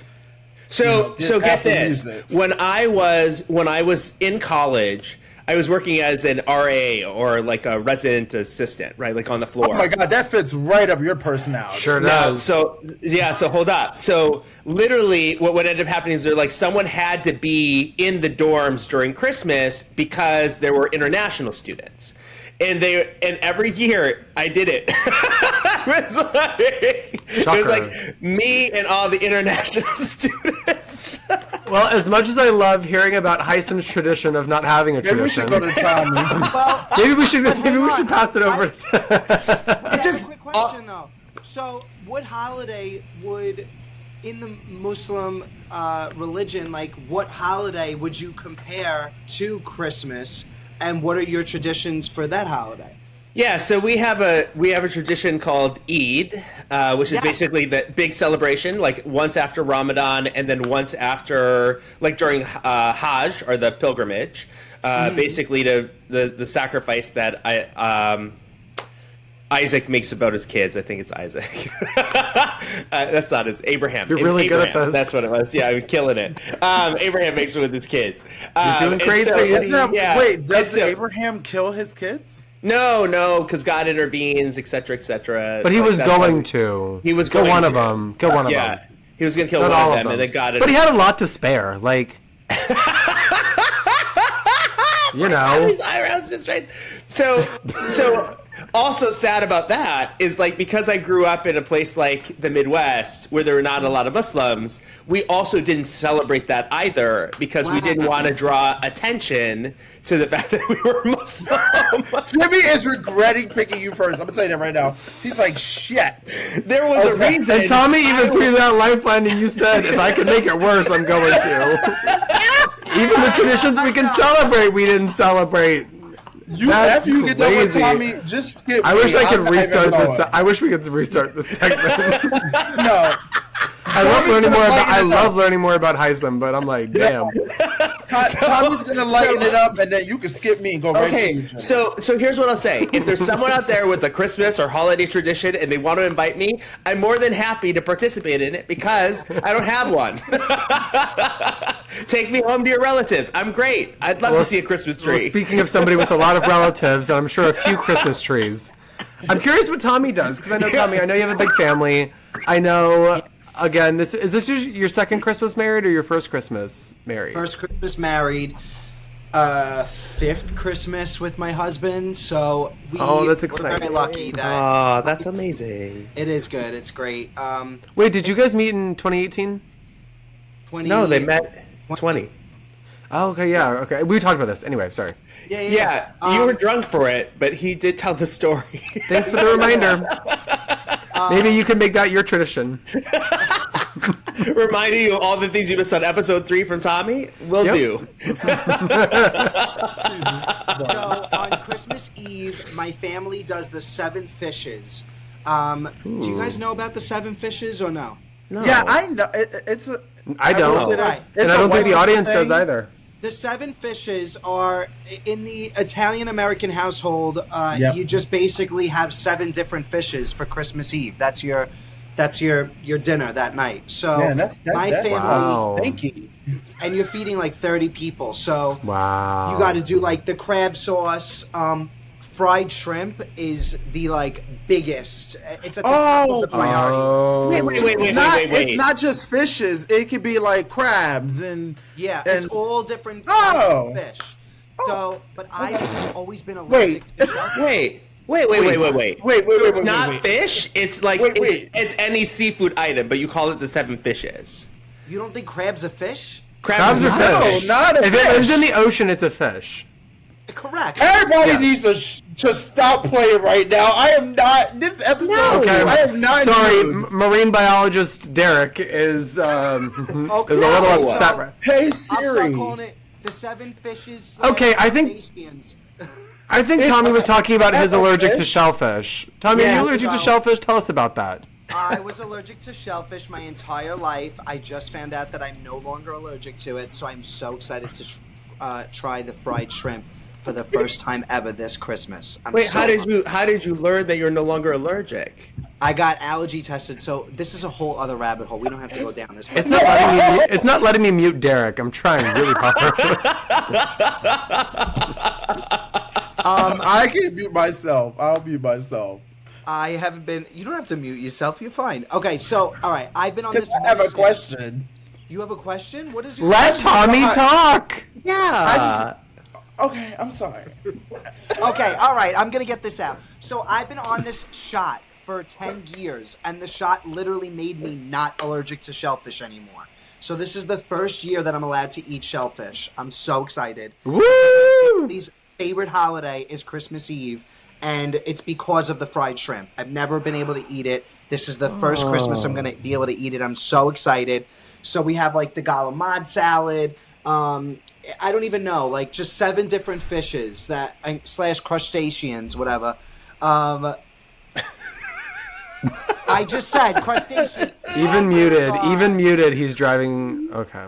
So get this. Music. When I was in college, I was working as an RA or like a resident assistant, right? Like on the floor. Oh my God, that fits right up your personality. Sure No, does. so hold up. So literally what ended up happening is like someone had to be in the dorms during Christmas because there were international students. And every year I did it. It was like me and all the international students. Well, as much as I love hearing about Heisem's tradition of not having a Maybe we tradition, should go to Tommy. maybe we should pass it over. It's just a quick question though. So, what holiday would, in the Muslim religion, like what holiday would you compare to Christmas, and what are your traditions for that holiday? Yeah, so we have a tradition called Eid, which is Yes. basically the big celebration, like once after Ramadan and then once after, like during Hajj or the pilgrimage, basically to the sacrifice that Isaac makes about his kids. I think it's Isaac. That's not his Abraham. You're really good at Abraham. this. That's what it was. Yeah, I'm killing it. Abraham makes it with his kids. You're doing and great, so- Sadie. yeah. Wait, does And so- Abraham kill his kids? No, because God intervenes, etc., etc. But he was going to. He was kill going one to. of them. Kill one of Yeah, them. he was gonna kill Not one all of of them, them. and then God. But he had a lot to spare. Like, you know. His eyebrows just raised. So also sad about that is like because I grew up in a place like the Midwest where there were not a lot of Muslims, we also didn't celebrate that either because we didn't want to draw attention to the fact that we were Muslim. Jimmy is regretting picking you first. I'm gonna tell you that right now. He's like, shit. There was a Okay. reason. And Tommy even threw that lifeline, and you said, if I can make it worse, I'm going to. Even the traditions we can celebrate, we didn't celebrate. You That's after you get done with crazy. Tommy, just skip. I wish me. I could I'm not even restart this. going. I wish we could restart this segment. No. I love Tommy's learning gonna more about. lighten I it love up. learning more about Heisem, but I'm like, damn. Tommy's gonna lighten it up, and then you can skip me and go right to Okay, you. Jimmy. so here's what I'll say. If there's someone out there with a Christmas or holiday tradition and they want to invite me, I'm more than happy to participate in it because I don't have one. Take me home to your relatives. I'm great. I'd love to see a Christmas tree. Well, speaking of somebody with a lot of relatives, and I'm sure a few Christmas trees, I'm curious what Tommy does because I know Tommy. I know you have a big family. I know. Again, is this your second Christmas married or your first Christmas married? First Christmas married, fifth Christmas with my husband. So that's we're exciting. very lucky that Oh, that's amazing. it is good. It's great. Wait, did you guys meet in 2018? 20, No, they met 20. Oh, okay, yeah, okay. We talked about this. Anyway, sorry. Yeah, you were drunk for it, but he did tell the story. Thanks for the reminder. Maybe you can make that your tradition. Reminding you of all the things you missed on episode 3 from Tommy? Will Yep. do. So on Christmas Eve, my family does the 7 fishes. Do you guys know about the 7 fishes or no? No. Yeah, I know. It's a. I will don't. say this, Right. it's And a I don't think the wonderful audience does thing. either. The 7 fishes are in the Italian American household. Yep. You just basically have 7 different fishes for Christmas Eve. That's your dinner that night. So Man, that's my family, Wow. stinky. and you're feeding like 30 people. So Wow. you got to do like the crab sauce. Fried shrimp is the like biggest. It's at the top of the priorities. Oh. Wait. It's not just fishes. It could be like crabs and Yeah, and- it's all different Oh. kinds of fish. So, but I've always been Wait. allergic to shellfish. Wait. Wait, It's not fish. It's like Wait. it's any seafood item, but you call it the 7 fishes. You don't think crab's a fish? Crabs are No, fish. not a If it lives fish. in the ocean, it's a fish. Correct. Everybody Yes. needs to stop playing right now. I am not. This episode. Okay, I am not. sorry, in the mood. marine biologist Derek is is a little upset. Right. Hey I'll start Siri. calling it the 7 fishes. Okay, I think- Crustaceans. I think Tommy was talking about his That's a allergic to fish. shellfish. Tommy, are Yeah, you allergic to so- shellfish? Tell us about that. I was allergic to shellfish my entire life. I just found out that I'm no longer allergic to it, so I'm so excited to try the fried shrimp for the first time ever this Christmas. Wait, how did you learn that you're no longer allergic? I got allergy tested, so this is a whole other rabbit hole. We don't have to go down this. It's not letting me. It's not letting me mute Derek. I'm trying really hard. I can mute myself. I'll mute myself. I haven't been. You don't have to mute yourself. You're fine. Okay, so all right, I've been on this. I have a medicine. question. You have a question? What is your Let question? Tommy talk. Yeah. Okay, I'm sorry. Okay, all right, I'm gonna get this out. So I've been on this shot for 10 years, and the shot literally made me not allergic to shellfish anymore. So this is the first year that I'm allowed to eat shellfish. I'm so excited. Woo! His favorite holiday is Christmas Eve, and it's because of the fried shrimp. I've never been able to eat it This is the first Christmas I'm going to be able to eat it. I'm so excited. So we have like the galamad salad. I don't even know, like just 7 different fishes that / crustaceans, whatever. I just said crustacean. Even muted, he's driving. Okay.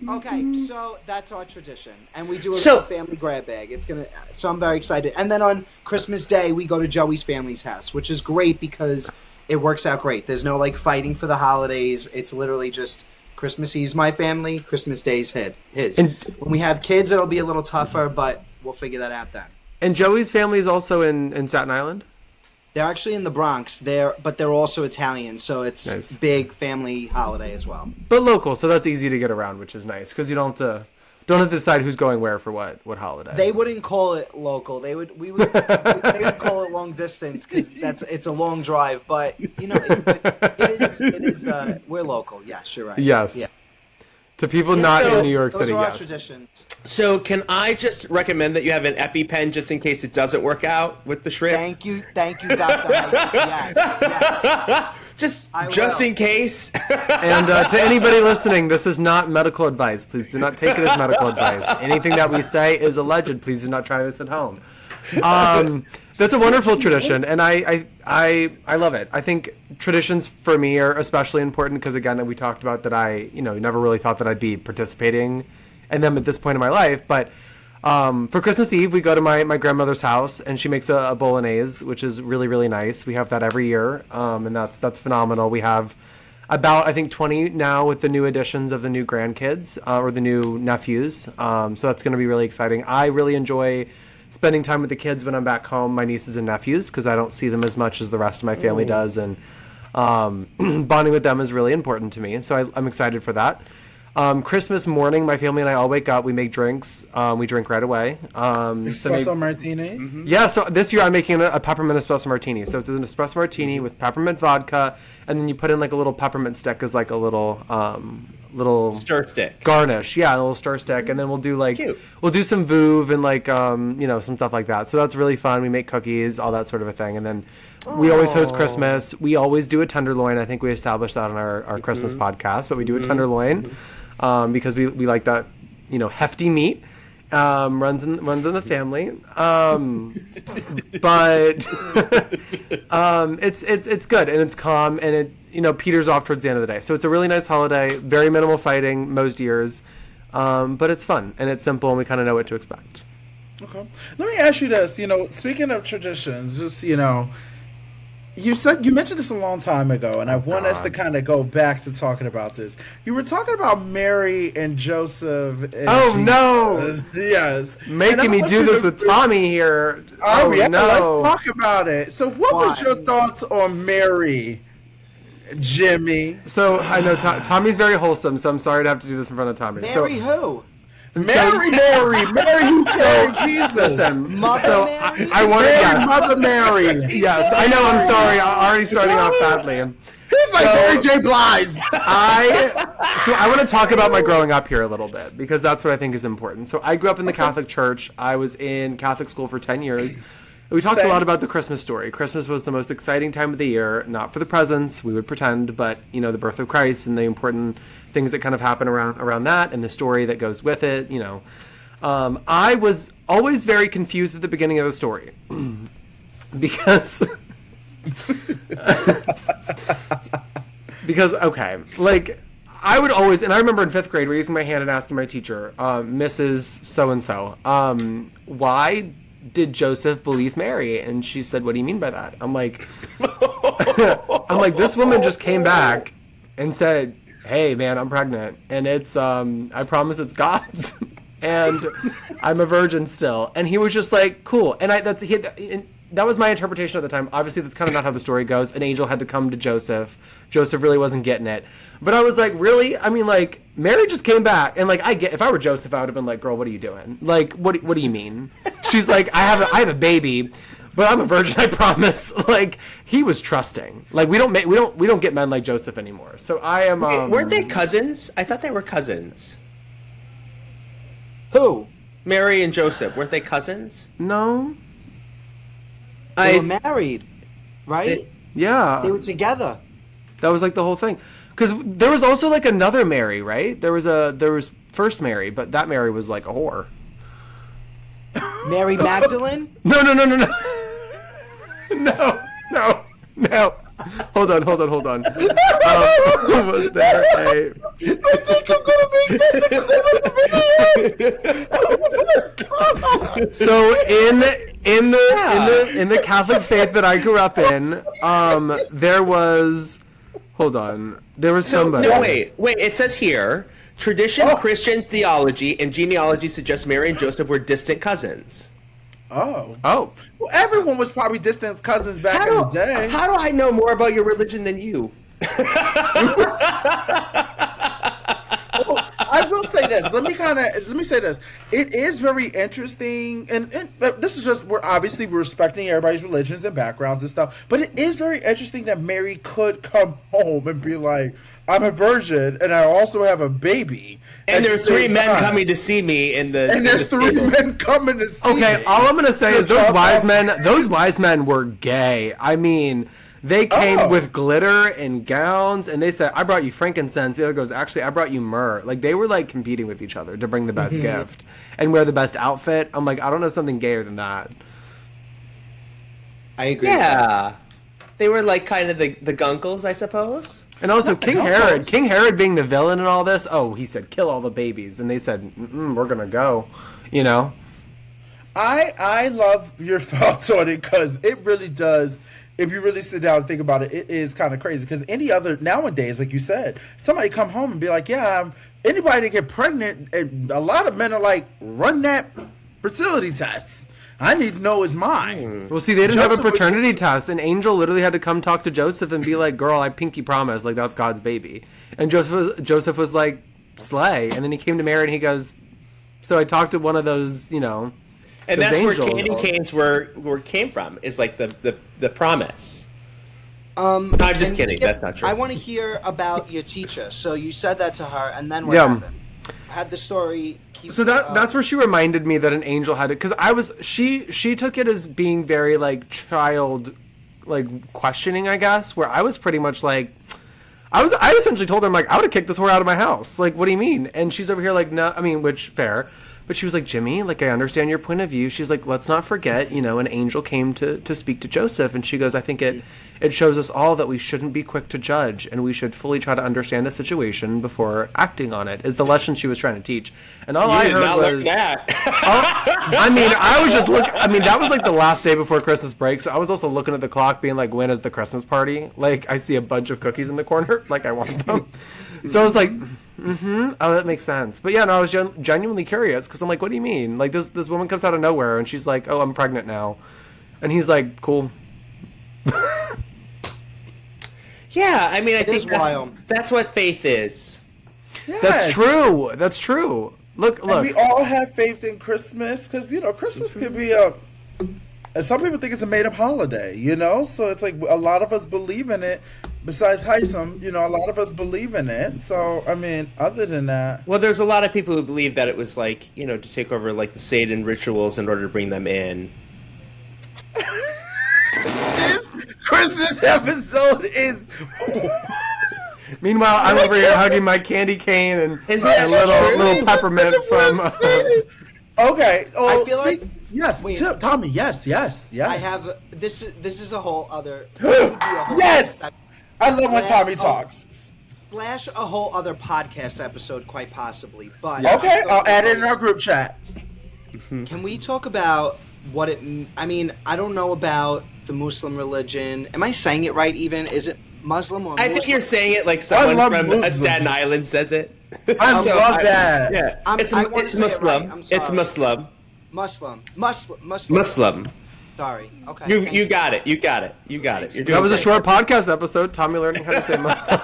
Okay, so that's our tradition, and we do a family grab bag. So I'm very excited. And then on Christmas Day, we go to Joey's family's house, which is great because it works out great. There's no like fighting for the holidays. It's literally just Christmas Eve's my family, Christmas Day's his. And when we have kids, it'll be a little tougher, but we'll figure that out then. And Joey's family is also in Staten Island? They're actually in the Bronx, but they're also Italian, so it's nice. Big family holiday as well. But local, so that's easy to get around, which is nice because you don't have to decide who's going where for what holiday. They wouldn't call it local. They would call it long distance because it's a long drive. But you know, it is. We're local. Yes, you're right. Yes. Yeah. To people not in New York City, those are our yes. traditions. So can I just recommend that you have an EpiPen just in case it doesn't work out with the shrimp? Thank you, Dr. Yes. Just in case. And to anybody listening, this is not medical advice. Please do not take it as medical advice. Anything that we say is alleged. Please do not try this at home. That's a wonderful tradition, and I love it. I think traditions for me are especially important because, again, we talked about that I never really thought that I'd be participating in them at this point in my life. But for Christmas Eve, we go to my grandmother's house, and she makes a bolognese, which is really, really nice. We have that every year, and that's phenomenal. We have about, I think, 20 now with the new additions of the new grandkids or the new nephews. So that's going to be really exciting. I really enjoy spending time with the kids when I'm back home, my nieces and nephews, because I don't see them as much as the rest of my family does, and bonding with them is really important to me. So I'm excited for that. Christmas morning, my family and I all wake up. We make drinks. We drink right away. Espresso martini? Mm-hmm. Yeah, so this year I'm making a peppermint espresso martini. So it's an espresso martini with peppermint vodka, and then you put in like a little peppermint stick as like a little stir stick garnish. Yeah, a little stir stick, and then we'll do some Vouv and like some stuff like that. So that's really fun. We make cookies, all that sort of a thing, and then we always host Christmas. We always do a tenderloin. I think we established that on our Christmas podcast, but we do a tenderloin because we like that hefty meat. Runs in the family, but it's good and it's calm and it peters off towards the end of the day. So it's a really nice holiday. Very minimal fighting most years, but it's fun and it's simple and we kind of know what to expect. Okay, let me ask you this. Speaking of traditions, just you mentioned this a long time ago, and I want us to kind of go back to talking about this. You were talking about Mary and Joseph. And Jesus. No! Yes, making me do this with Tommy here. Yeah, no! Let's talk about it. So, what was your thoughts on Mary, Jimmy? So I know Tommy's very wholesome, so I'm sorry to have to do this in front of Tommy. Mary who? Mary who carried Jesus. Listen, Mother Mary? I wanted Mother Mary. Yes, I know. I'm sorry. I'm already starting off badly. He's like Mary J. Blige. I want to talk about my growing up here a little bit because that's what I think is important. So I grew up in the Catholic Church. I was in Catholic school for 10 years. We talked a lot about the Christmas story. Christmas was the most exciting time of the year, not for the presents, we would pretend, but the birth of Christ and the important things that kind of happen around that and the story that goes with it. I was always very confused at the beginning of the story because okay, like I would always, and I remember in 5th grade raising my hand and asking my teacher, Mrs. So-and-so, why did Joseph believe Mary? And she said, what do you mean by that? I'm like, this woman just came back and said, hey man, I'm pregnant and it's, I promise it's God's and I'm a virgin still. And he was just like, cool. And that was my interpretation at the time. Obviously that's kind of not how the story goes. An angel had to come to Joseph. Joseph really wasn't getting it. But I was like, really? I mean, like, Mary just came back, and like, if I were Joseph, I would have been like, girl, what are you doing? Like, what do you mean? She's like, I have a baby, but I'm a virgin, I promise. Like, he was trusting. Like, we don't get men like Joseph anymore. So I am. Weren't they cousins? I thought they were cousins. Who? Mary and Joseph. Weren't they cousins? No. They were married, right? Yeah. They were together. That was like the whole thing. Because there was also like another Mary, right? There was first Mary, but that Mary was like a whore. Mary Magdalene? No. No. Hold on. Was there a... I think I'm gonna make that. So in the Catholic faith that I grew up in, there was... Hold on. There was somebody... No, wait. It says here, tradition, Christian theology, and genealogy suggests Mary and Joseph were distant cousins. Oh. Oh. Well, everyone was probably distant cousins back in the day. How do I know more about your religion than you? Well, I will say this. Let me say this. It is very interesting, and this is just we're respecting everybody's religions and backgrounds and stuff. But it is very interesting that Mary could come home and be like, "I'm a virgin, and I also have a baby." And there's three men coming to see me in the. And there's three men coming to see me. Okay, all I'm gonna say is those wise men were gay. I mean, they came with glitter and gowns, and they said, "I brought you frankincense." The other goes, "Actually, I brought you myrrh." Like they were like competing with each other to bring the best gift and wear the best outfit. I'm like, I don't know something gayer than that. I agree. Yeah, they were like kind of the gunkles, I suppose. And also King Herod being the villain in all this. Oh, he said, "Kill all the babies," and they said, "We're gonna go," you know. I love your thoughts on it because it really does. If you really sit down and think about it, it is kind of crazy. Because any other nowadays, like you said, somebody come home and be like, "Yeah, anybody that get pregnant," and a lot of men are like, "Run that fertility test. I need to know is mine." Well, see, they didn't have a Joseph paternity test. An angel literally had to come talk to Joseph and be like, "Girl, I pinky promise, like that's God's baby." And Joseph was like, "Slay." And then he came to Mary and he goes, "So I talked to one of those, you know." And those that's angels. where candy canes came from. Is like the promise. I'm just kidding. That's not true. I want to hear about your teacher. So you said that to her, and then what happened? Had the story. So that's where she reminded me that an angel had it, because she took it as being very like child, like questioning, I guess. Where I was pretty much like, I essentially told her, I'm like, I would have kicked this whore out of my house. Like, what do you mean? And she's over here like, no, I mean, which fair. But she was like, Jimmy, like, I understand your point of view. She's like, let's not forget, you know, an angel came to speak to Joseph. And she goes, I think it shows us all that we shouldn't be quick to judge, and we should fully try to understand a situation before acting on it, is the lesson she was trying to teach. And all I heard was that. That was like the last day before Christmas break. So I was also looking at the clock being like, when is the Christmas party? Like, I see a bunch of cookies in the corner. Like, I want them. So I was like, oh, that makes sense. But yeah, no, I was genuinely curious, because I'm like, what do you mean? Like, this woman comes out of nowhere and she's like, oh, I'm pregnant now. And he's like, cool. Yeah, I mean, I think wild. That's what faith is. Yes. That's true. Look. And we all have faith in Christmas, because, you know, Christmas could be and some people think it's a made-up holiday, you know? So it's like a lot of us believe in it. Besides Heisem, you know, a lot of us believe in it. So, I mean, other than that... Well, there's a lot of people who believe that it was like, you know, to take over like the Satan rituals in order to bring them in. This Christmas episode is... Meanwhile, I'm over here hugging my candy cane and that little peppermint from... Okay. Oh, I feel like... Yes, Tommy. Yes. I have this is a whole other. Yes, I love when Tommy talks. Slash a whole other podcast episode, quite possibly. But okay, I'll add it in our group chat. Can we talk about what it? I mean, I don't know about the Muslim religion. Am I saying it right? Even is it Muslim or? I think you're saying it like someone from Staten Island says it. I love that. Yeah, it's Muslim. It's Muslim. Muslim. Sorry. Okay. You got it. That was a short podcast episode. Tommy learning how to say Muslim.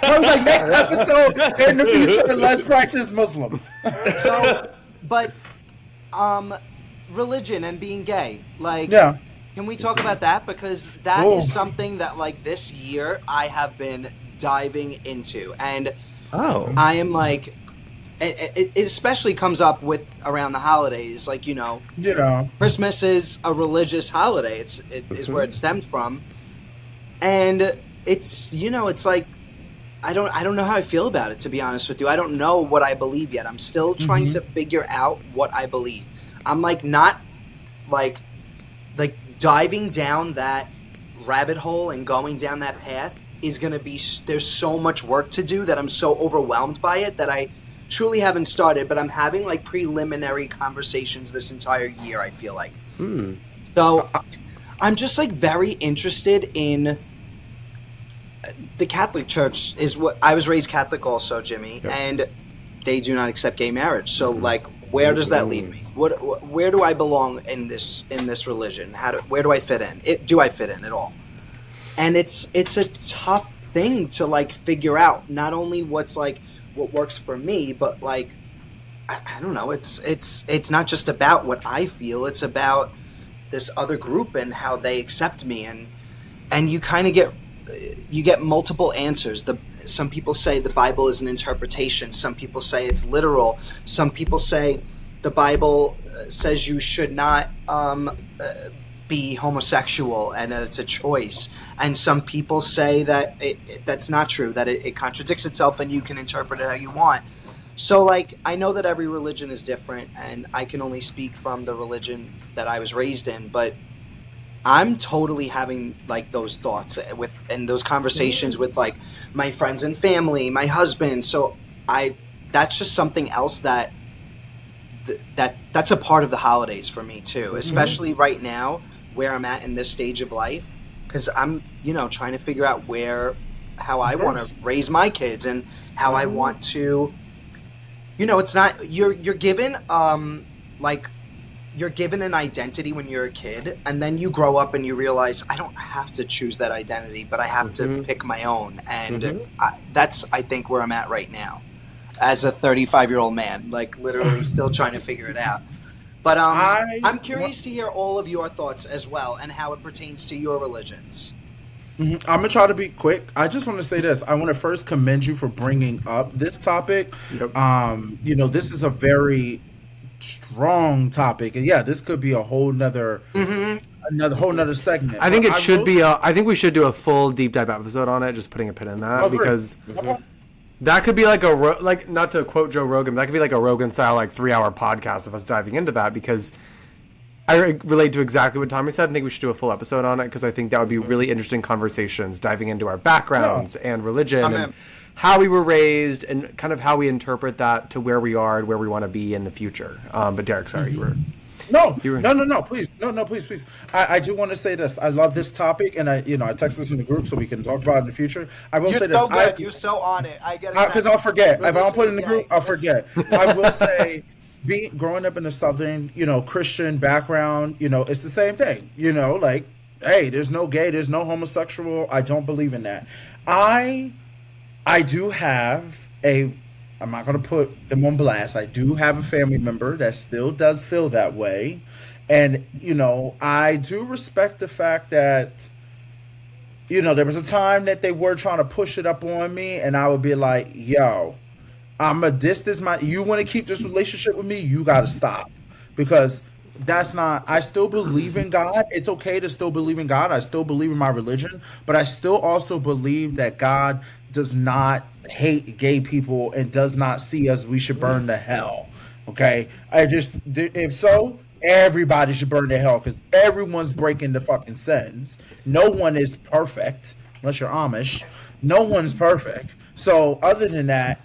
Tom's like, next episode in the future, let's practice Muslim. So, but religion and being gay, like, can we talk about that? Because that is something that, like, this year I have been diving into, and I am like, it especially comes up with around the holidays. Like, Yeah. Christmas is a religious holiday. It is where it stemmed from, and it's it's like I don't know how I feel about it, to be honest with you. I don't know what I believe yet. I'm still trying to figure out what I believe. I'm like not like diving down that rabbit hole and going down that path is going to be, there's so much work to do that I'm so overwhelmed by it that I truly haven't started, but I'm having like preliminary conversations this entire year, I feel like. So I'm just like very interested in the Catholic Church. Is what I was raised Catholic also, Jimmy, and they do not accept gay marriage. So like, where does that leave me? Where do I belong in this religion? Where do I fit in? Do I fit in at all? And it's a tough thing to like figure out. Not only what works for me, but like I don't know. It's not just about what I feel. It's about this other group and how they accept me, and you kind of get multiple answers. Some people say the Bible is an interpretation. Some people say it's literal. Some people say the Bible says you should not be homosexual and it's a choice. And some people say that that's not true, that it contradicts itself and you can interpret it how you want. So, like, I know that every religion is different, and I can only speak from the religion that I was raised in, but I'm totally having like those thoughts and those conversations with like my friends and family, my husband. So that's just something else that's a part of the holidays for me too, especially right now where I'm at in this stage of life, because I'm trying to figure out how I want to raise my kids and how I want to. It's not you're given you're given an identity when you're a kid, and then you grow up and you realize I don't have to choose that identity, but I have to pick my own. And that's, I think, where I'm at right now as a 35-year-old man, like literally still trying to figure it out. But I'm curious to hear all of your thoughts as well and how it pertains to your religions. I'm going to try to be quick. I just want to say this. I want to first commend you for bringing up this topic. Yep. This is a very strong topic, and this could be a whole nother whole nother segment. I think I think we should do a full deep dive episode on it, just putting a pin in that, because that could be like not to quote Joe Rogan, but that could be like a Rogan style 3-hour podcast of us diving into that, because I relate to exactly what Tommy said. I think we should do a full episode on it, because I think that would be really interesting conversations, diving into our backgrounds and religion and how we were raised and kind of how we interpret that to where we are and where we want to be in the future. But Derek, sorry, you were... No, please. No, please. I do want to say this. I love this topic, and I text this in the group so we can talk about it in the future. I will say this. You're so on it. I get it. Because I'll forget. If I don't put it in the group, I'll forget. I will say, growing up in a Southern, Christian background, it's the same thing. Hey, there's no gay, there's no homosexual. I don't believe in that. I do have I'm not going to put them on blast. I do have a family member that still does feel that way. And, I do respect the fact that, there was a time that they were trying to push it up on me, and I would be like, yo, you want to keep this relationship with me? You got to stop. Because I still believe in God. It's okay to still believe in God. I still believe in my religion, but I still also believe that God does not hate gay people and does not see us. We should burn to hell. Okay. If so, everybody should burn to hell, because everyone's breaking the fucking sentence. No one is perfect unless you're Amish. No one's perfect. So other than that,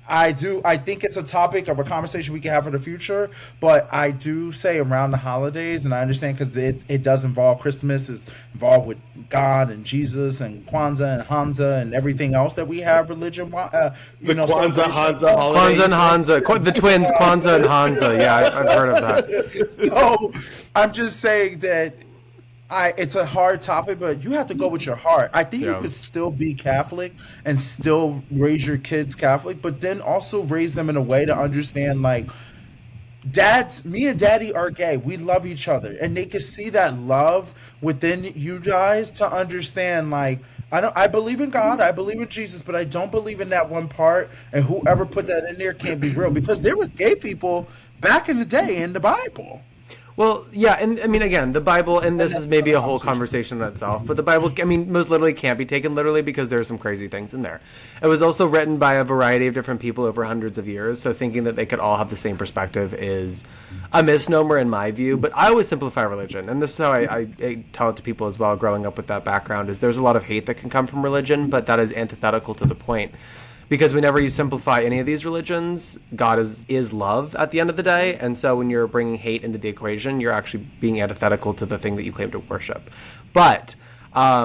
I think it's a topic of a conversation we can have in the future, but I do say around the holidays, and I understand because it does involve Christmas, is involved with God and Jesus and Kwanzaa and Hanukkah and everything else that we have religion. Kwanzaa, Hanukkah holidays. Kwanzaa and Hanukkah. The twins, Kwanzaa and Hanukkah. Yeah, I've heard of that. So I'm just saying that it's a hard topic, but you have to go with your heart. I think you could still be Catholic and still raise your kids Catholic, but then also raise them in a way to understand, me and Daddy are gay. We love each other, and they can see that love within you guys to understand, I believe in God. I believe in Jesus, but I don't believe in that one part. And whoever put that in there can't be real because there was gay people back in the day in the Bible. Well, yeah, and I mean, again, the Bible, and this is maybe a whole conversation in itself, but the Bible, I mean, most literally can't be taken literally because there are some crazy things in there. It was also written by a variety of different people over hundreds of years, so thinking that they could all have the same perspective is a misnomer in my view, but I always simplify religion, and this is how I tell it to people as well, growing up with that background, is there's a lot of hate that can come from religion, but that is antithetical to the point. Because whenever you simplify any of these religions, God is love at the end of the day. And so when you're bringing hate into the equation, you're actually being antithetical to the thing that you claim to worship. But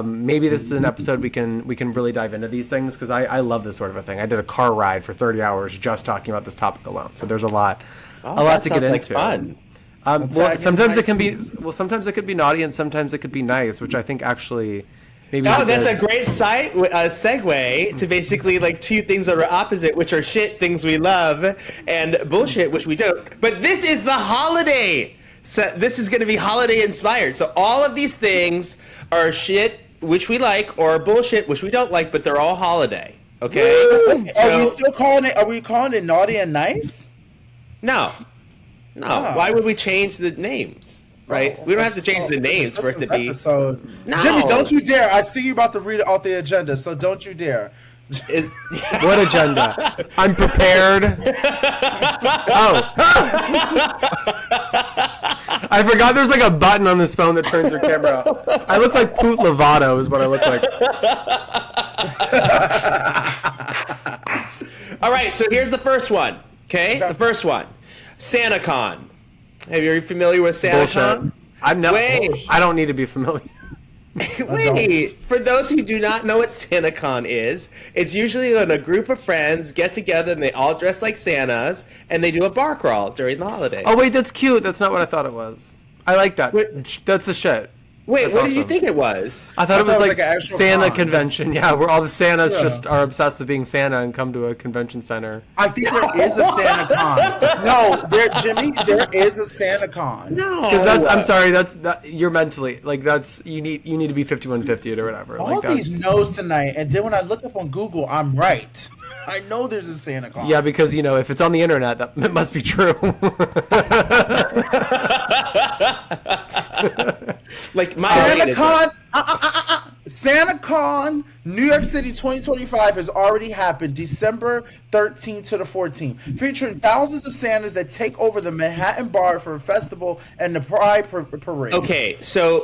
maybe this is an episode we can really dive into these things because I love this sort of a thing. I did a car ride for 30 hours just talking about this topic alone. So there's a lot to get into. Fun. Well, sometimes it can be sometimes it could be naughty and sometimes it could be nice, which I think actually. That's a great segue to basically like two things that are opposite, which are shit, things we love, and bullshit, which we don't. But this is the holiday. So this is going to be holiday inspired. So all of these things are shit, which we like, or bullshit, which we don't like, but they're all holiday. Okay? Are we still calling it? Are we calling it naughty and nice? No. Oh. Why would we change the names? Right? We don't have to change the names for it to be. Episode. No. Jimmy, don't you dare. I see you about to read off the agenda, so don't you dare. What agenda? I'm prepared. Oh. I forgot there's like a button on this phone that turns your camera off. I look like Poot Lovato is what I look like. All right, so here's the first one. Okay? The first one. SantaCon. Are you familiar with SantaCon? Wait. I don't need to be familiar. Wait, for those who do not know what SantaCon is, it's usually when a group of friends get together and they all dress like Santas and they do a bar crawl during the holidays. Oh, wait, that's cute. That's not what I thought it was. I like that. That's the shit. Wait, That's what awesome. did you think it was? I thought it was like an actual Santa con. convention. Yeah, where all the Santas just are obsessed with being Santa and come to a convention center. I think there is a SantaCon. No, Jimmy, there is a SantaCon. No. Because I'm sorry, you're mentally like you need to be 5150 or whatever. All these no's tonight, and then when I look up on Google, I'm right. I know there's a SantaCon. Yeah, because if it's on the internet, that it must be true. Like my SantaCon, SantaCon, New York City 2025 has already happened, December 13th to the 14th, featuring thousands of Santas that take over the Manhattan Bar for a festival and the Pride Parade. Okay, so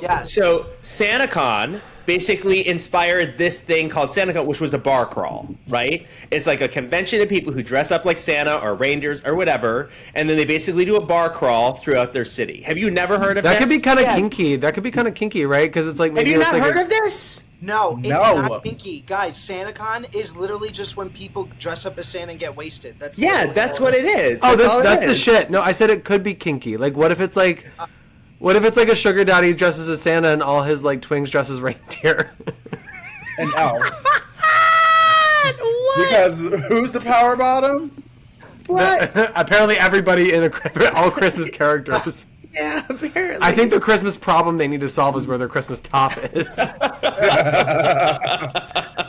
SantaCon basically inspired this thing called SantaCon, which was a bar crawl, right? It's like a convention of people who dress up like Santa or reindeers or whatever, and then they basically do a bar crawl throughout their city. Have you never heard of that? This? Could be kind of kinky. That could be kind of kinky, right? Because it's like maybe Have you it's not like heard of this? No, it's No. not kinky. Guys, SantaCon is literally just when people dress up as Santa and get wasted. That's That's what it is. Oh, all it that's the is. shit. No, I said it could be kinky. Like, what if it's like a sugar daddy dresses as Santa and all his like twins dress as reindeer? And elves. Because who's the power bottom? Apparently, everybody in all Christmas characters. Yeah, apparently. I think the Christmas problem they need to solve is where their Christmas top is.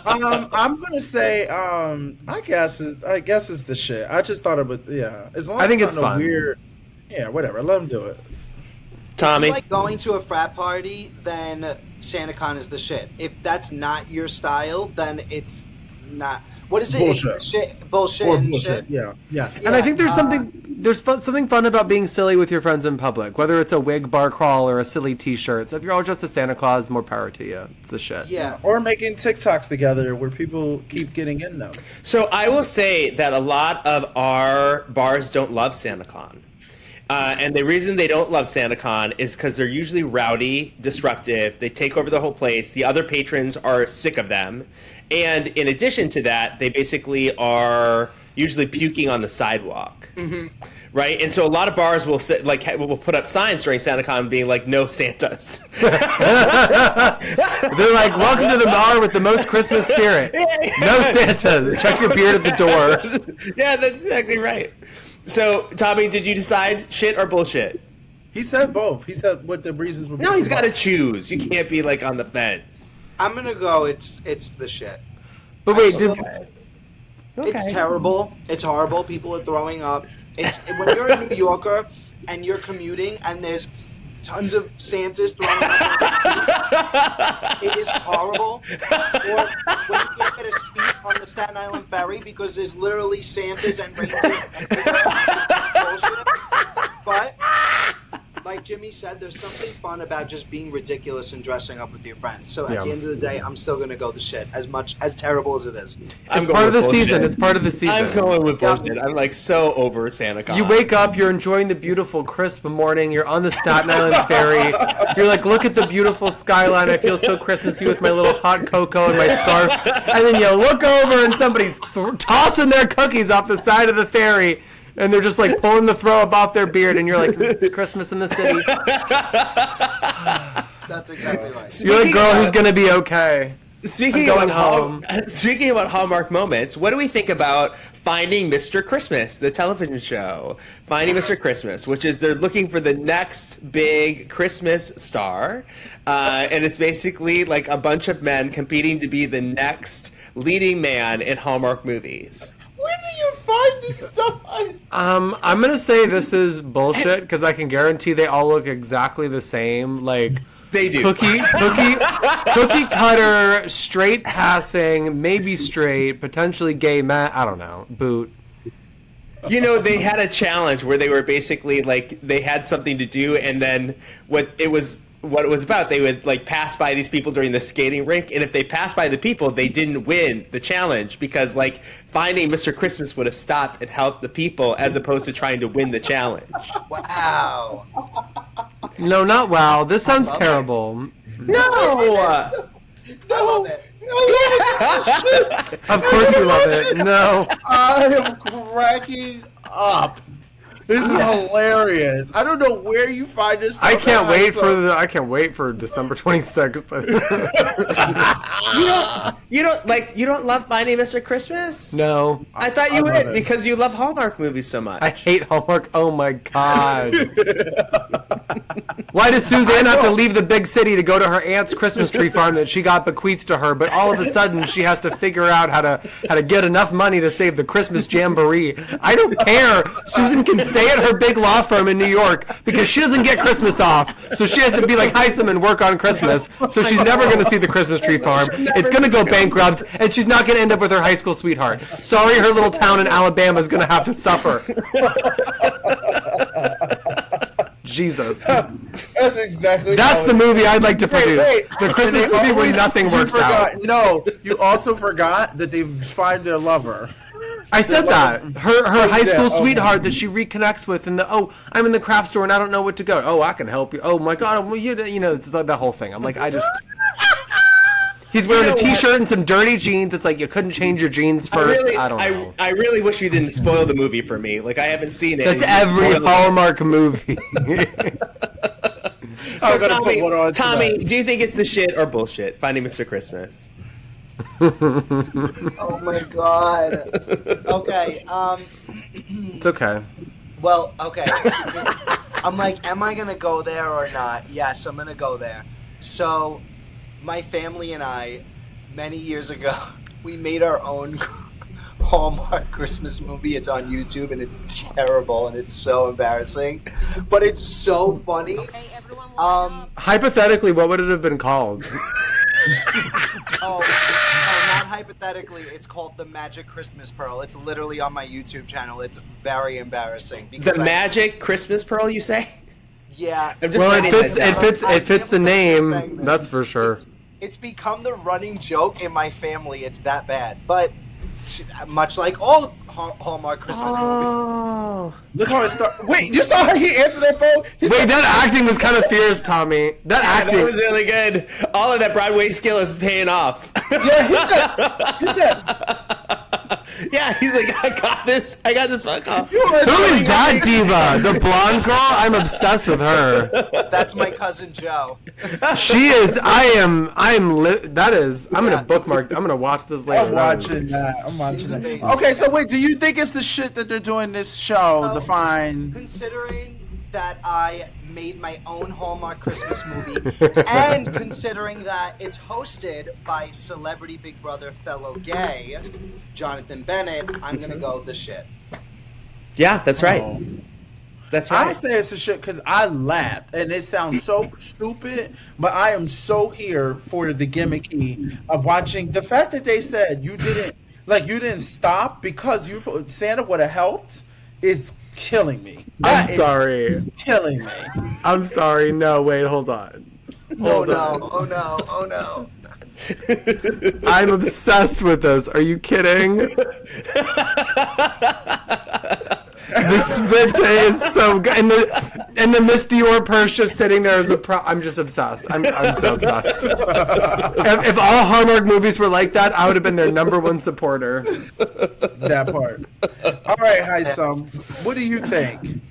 I'm gonna say, I guess it's the shit. I just thought it was, as long as I think it's it's not fun. weird. Yeah, whatever. Let them do it. Tommy. If you like going to a frat party, then SantaCon is the shit. If that's not your style, then it's not. What is it? Bullshit. It's shit, bullshit. Or and bullshit. shit. Yeah. Yes. And I think there's something fun about being silly with your friends in public, whether it's a wig bar crawl or a silly T-shirt. So if you're all dressed as Santa Claus, more power to you. It's the shit. Yeah. Or making TikToks together where people keep getting in them. So I will say that a lot of our bars don't love SantaCon. And the reason they don't love SantaCon is because they're usually rowdy, disruptive. They take over the whole place. The other patrons are sick of them. And in addition to that, they basically are usually puking on the sidewalk. Mm-hmm. Right? And so a lot of bars will will put up signs during SantaCon being like, no Santas. They're like, welcome to the bar with the most Christmas spirit. No Santas. Check your beard at the door. Yeah, that's exactly right. So, Tommy, did you decide shit or bullshit? He said both. He said what the reasons would be. No, he's got to choose. You can't be like on the fence. I'm gonna go. It's the shit. But wait, It's terrible. It's horrible. People are throwing up. It's when you're a New Yorker and you're commuting and there's tons of Santas throwing up. It is horrible. Or when you can't get a seat on the Staten Island ferry because there's literally Santas and reindeers everywhere. Bullshit. But like Jimmy said, there's something fun about just being ridiculous and dressing up with your friends. So at the end of the day, I'm still gonna go the shit, as terrible as it is. It's part of the season. It's part of the season. I'm going with bullshit. I'm like so over Santa Claus. You wake up, you're enjoying the beautiful crisp morning, you're on the Staten Island ferry, you're like, look at the beautiful skyline, I feel so Christmassy with my little hot cocoa and my scarf, and then you look over and somebody's tossing their cookies off the side of the ferry, and they're just like pulling the throw up off their beard, and you're like, it's Christmas in the city. That's exactly right. You're like, girl, who's gonna be okay? Speaking about Hallmark moments, what do we think about Finding Mr. Christmas, the television show? Finding Mr. Christmas, which is they're looking for the next big Christmas star, and it's basically like a bunch of men competing to be the next leading man in Hallmark movies. Where do you find this stuff? I'm gonna say this is bullshit because I can guarantee they all look exactly the same. Like They do. cookie cutter, straight passing, maybe straight, potentially gay man. I don't know. Boot. You know, they had a challenge where they were basically like they had something to do, and then what it was about, they would like pass by these people during the skating rink, and if they passed by the people, they didn't win the challenge because like Finding Mr. Christmas would have stopped and helped the people as opposed to trying to win the challenge. Wow. No, not wow. This sounds terrible. No. No. Of course you love it. No. I am cracking up. This is hilarious. I don't know where you find this stuff. I can't wait for December 26th. You don't love Finding Mr. Christmas? No. I thought you would because you love Hallmark movies so much. I hate Hallmark. Oh my god. Why does Suzanne have to leave the big city to go to her aunt's Christmas tree farm that she got bequeathed to her, but all of a sudden she has to figure out how to get enough money to save the Christmas jamboree? I don't care. Susan can stay at her big law firm in New York because she doesn't get Christmas off. So she has to be like Heisem and work on Christmas. So she's never going to see the Christmas tree farm. It's going to go bankrupt, and she's not going to end up with her high school sweetheart. Sorry, her little town in Alabama is going to have to suffer. Jesus. That's exactly. That's the movie I'd like to produce. The Christmas movie where nothing works out. No, you also forgot that they find their lover. I said that. Her high school sweetheart that she reconnects with, and I'm in the craft store and I don't know what to go. Oh, I can help you. Oh my God, well, you know, it's like that whole thing. I'm like, he's wearing a t-shirt and some dirty jeans. It's like you couldn't change your jeans first. I don't know. I really wish you didn't spoil the movie for me. Like I haven't seen it. That's every Hallmark movie. So Tommy, do you think it's the shit or bullshit? Finding Mr. Christmas. Oh my god. Okay. It's okay. Well, okay. I'm like, am I gonna go there or not? Yes, I'm gonna go there. So, my family and I, many years ago, we made our own Hallmark Christmas movie. It's on YouTube and it's terrible and it's so embarrassing, but it's so funny. Hypothetically, what would it have been called? Oh, not hypothetically. It's called The Magic Christmas Pearl. It's literally on my YouTube channel. It's very embarrassing. The Magic Christmas Pearl, you say? Yeah. It fits the name. That's for sure. It's become the running joke in my family. It's that bad. But much like all Hallmark Christmas movies. Look how it started. Wait, you saw how he answered that phone? That acting was kind of fierce, Tommy. That was really good. All of that Broadway skill is paying off. Yeah, he said. Yeah, he's like, I got this fuck off. Who is that diva? The blonde girl? I'm obsessed with her. That's my cousin Joe. She is. I'm gonna bookmark. I'm gonna watch this later. I'm watching that. Okay, so wait, do you think it's the shit that they're doing this show, the fine? Considering that I made my own Hallmark Christmas movie, and considering that it's hosted by celebrity Big Brother fellow gay Jonathan Bennett, I'm gonna go the shit. Yeah, that's right. Oh. That's I right. say it's a shit because I laughed and it sounds so stupid, but I am so here for the gimmicky of watching the fact that they said you didn't stop because Santa would have helped is killing me. I'm That is sorry. killing me. I'm sorry. No, wait, hold on. Oh no! Oh no! Oh no! I'm obsessed with this. Are you kidding? The spit is so good, and the Miss Dior purse just sitting there as a pro. I'm just obsessed. I'm so obsessed. If all Hallmark movies were like that, I would have been their #1 supporter. That part. All right, Haisam, what do you think?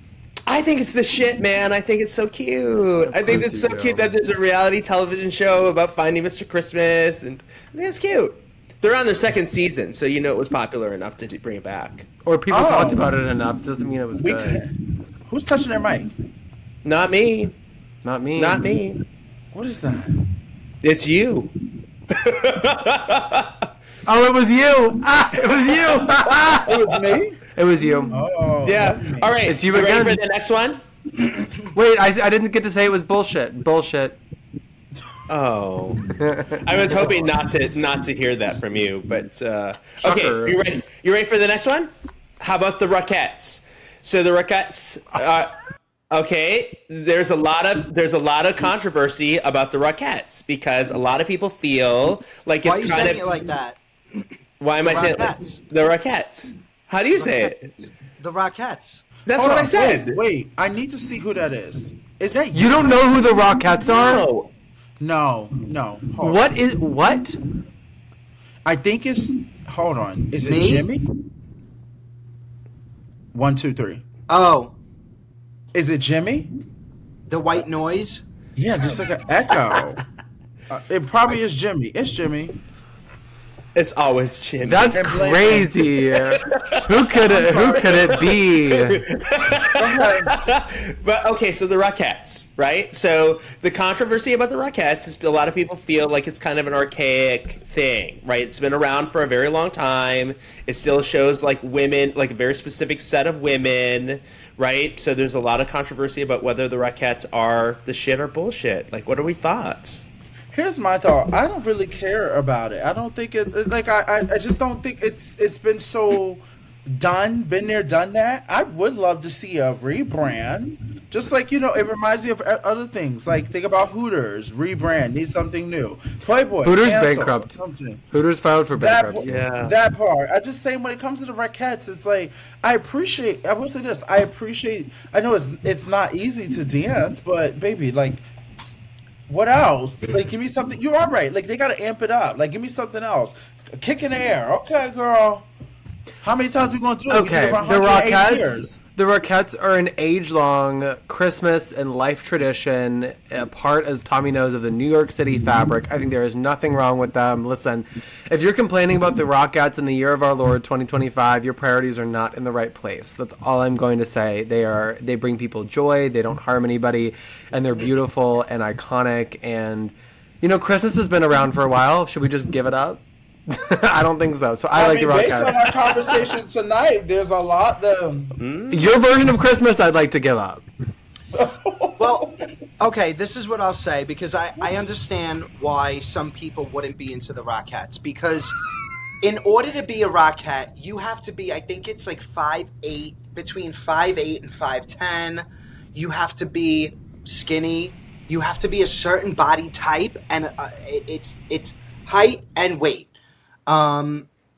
I think it's the shit, man. I think it's so cute. I think course it's you so do. cute that there's a reality television show about finding Mr. Christmas, and I think it's cute. They're on their second season, so you know it was popular enough to bring it back. Or people Oh. talked about it enough doesn't mean it was We good. Who's touching their mic? Not me. Not me. Not me. What is that? It's you. Oh, it was you. Ah, it was you. It was me? It was you. Oh. Yeah. that's me. All right. It's you ready again. for the next one? Wait, I didn't get to say it was bullshit. Bullshit. Oh, I was hoping not to hear that from you, but okay. Shocker. You ready? You ready for the next one? How about the Rockettes? So the Rockettes. Okay, there's a lot of controversy about the Rockettes because a lot of people feel like Why it's are you kind saying of. it like that? Why am I saying Rockettes. the Rockettes? How do you say it? The Rockettes. That's Hold what on, I said. Wait, I need to see who that is. Is that You don't know who the Rockettes are? No. No. Hold on. What is what? I think it's. Hold on. Is it Me? Jimmy? 1, 2, 3. Oh, Is it Jimmy? the white noise. Yeah, just like an echo. It probably is Jimmy. It's Jimmy. It's always Jimmy. That's And blame crazy. Who could it be? But okay, so the Rockettes, right? So the controversy about the Rockettes is a lot of people feel like it's kind of an archaic thing, right? It's been around for a very long time. It still shows like women, like a very specific set of women, right? So there's a lot of controversy about whether the Rockettes are the shit or bullshit. Like, what are we thoughts? Here's my thought. I don't really care about it. I don't think it. Like I just don't think it's been so been there, done that. I would love to see a rebrand. Just like, it reminds me of other things. Like, think about Hooters, rebrand, need something new. Playboy, Hooters cancel, bankrupt. something. Hooters filed for bankruptcy. Yeah. That part. I just saying when it comes to the Rockettes, it's like I will say this. I know it's not easy to dance, but baby, like, what else? Like, give me something. You are right. Like, they gotta amp it up. Like, give me something else. A kick in the air. Okay, girl. How many times we gonna do it? We did Okay, it for the 180 years. Rockettes are an age-long Christmas and life tradition, a part, as Tommy knows, of the New York City fabric. I think there is nothing wrong with them. Listen, if you're complaining about the Rockettes in the year of our Lord 2025, your priorities are not in the right place. That's all I'm going to say. They bring people joy. They don't harm anybody, and they're beautiful and iconic. And Christmas has been around for a while. Should we just give it up? I don't think so. So I like the based on Rockettes. our conversation tonight, there's a lot that. Your version of Christmas, I'd like to give up. Well, okay, this is what I'll say, because I understand why some people wouldn't be into the Rockettes, because in order to be a Rockette, you have to be, I think it's like 5'8", between 5'8" and 5'10". You have to be skinny. You have to be a certain body type, and it's height and weight.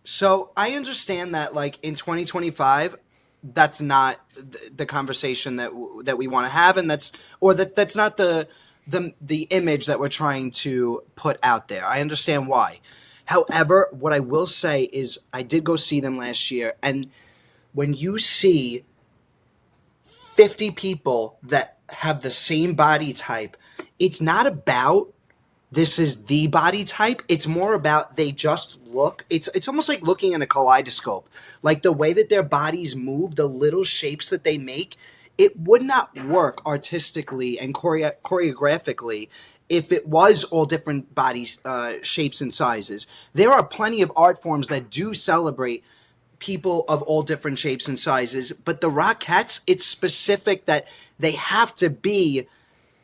So I understand that, like, in 2025, that's not the conversation that we want to have, and that's not the image that we're trying to put out there. I understand why. However, what I will say is I did go see them last year, and when you see 50 people that have the same body type, it's not about this is the body type. It's more about they just look. It's almost like looking in a kaleidoscope. Like the way that their bodies move, the little shapes that they make, it would not work artistically and choreographically if it was all different bodies, shapes, and sizes. There are plenty of art forms that do celebrate people of all different shapes and sizes, but the Rockettes, it's specific that they have to be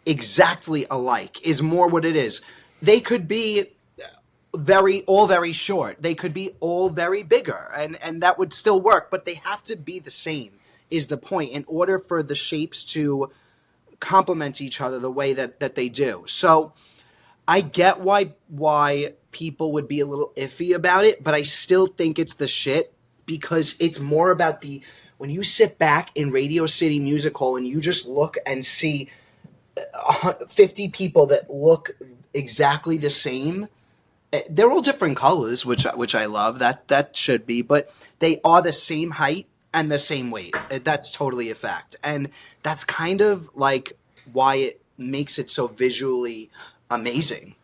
exactly alike, is more what it is. They could be all very short. They could be all very bigger, and that would still work, but they have to be the same, is the point, in order for the shapes to complement each other the way that they do. So I get why people would be a little iffy about it, but I still think it's the shit, because it's more about when you sit back in Radio City Music Hall and you just look and see 50 people that look exactly the same. They're all different colors, which I love. That should be, but they are the same height and the same weight. That's totally a fact, and that's kind of like why it makes it so visually amazing.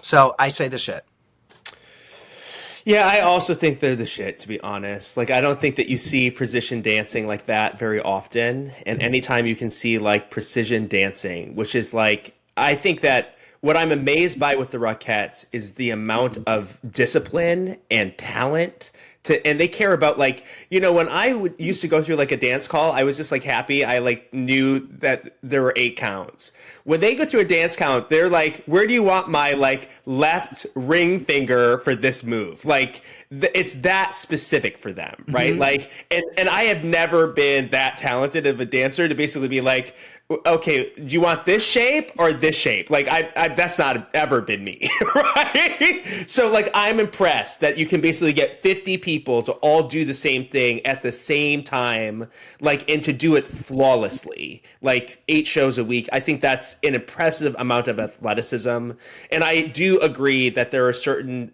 So I say the shit. Yeah, I also think they're the shit, to be honest. Like, I don't think that you see precision dancing like that very often. And anytime you can see, like, precision dancing, which is, like, I think that what I'm amazed by with the Rockettes is the amount of discipline and talent and they care about, like, you know, when I used to go through like a dance call, I was just like happy. I like knew that there were 8 counts. When they go through a dance count, they're like, where do you want my like left ring finger for this move? Like it's that specific for them, right? Mm-hmm. Like, and I have never been that talented of a dancer to basically be like, okay, do you want this shape or this shape? Like, I that's not ever been me, right? So, like, I'm impressed that you can basically get 50 people to all do the same thing at the same time, like, and to do it flawlessly, like 8 shows a week. I think that's an impressive amount of athleticism. And I do agree that there are certain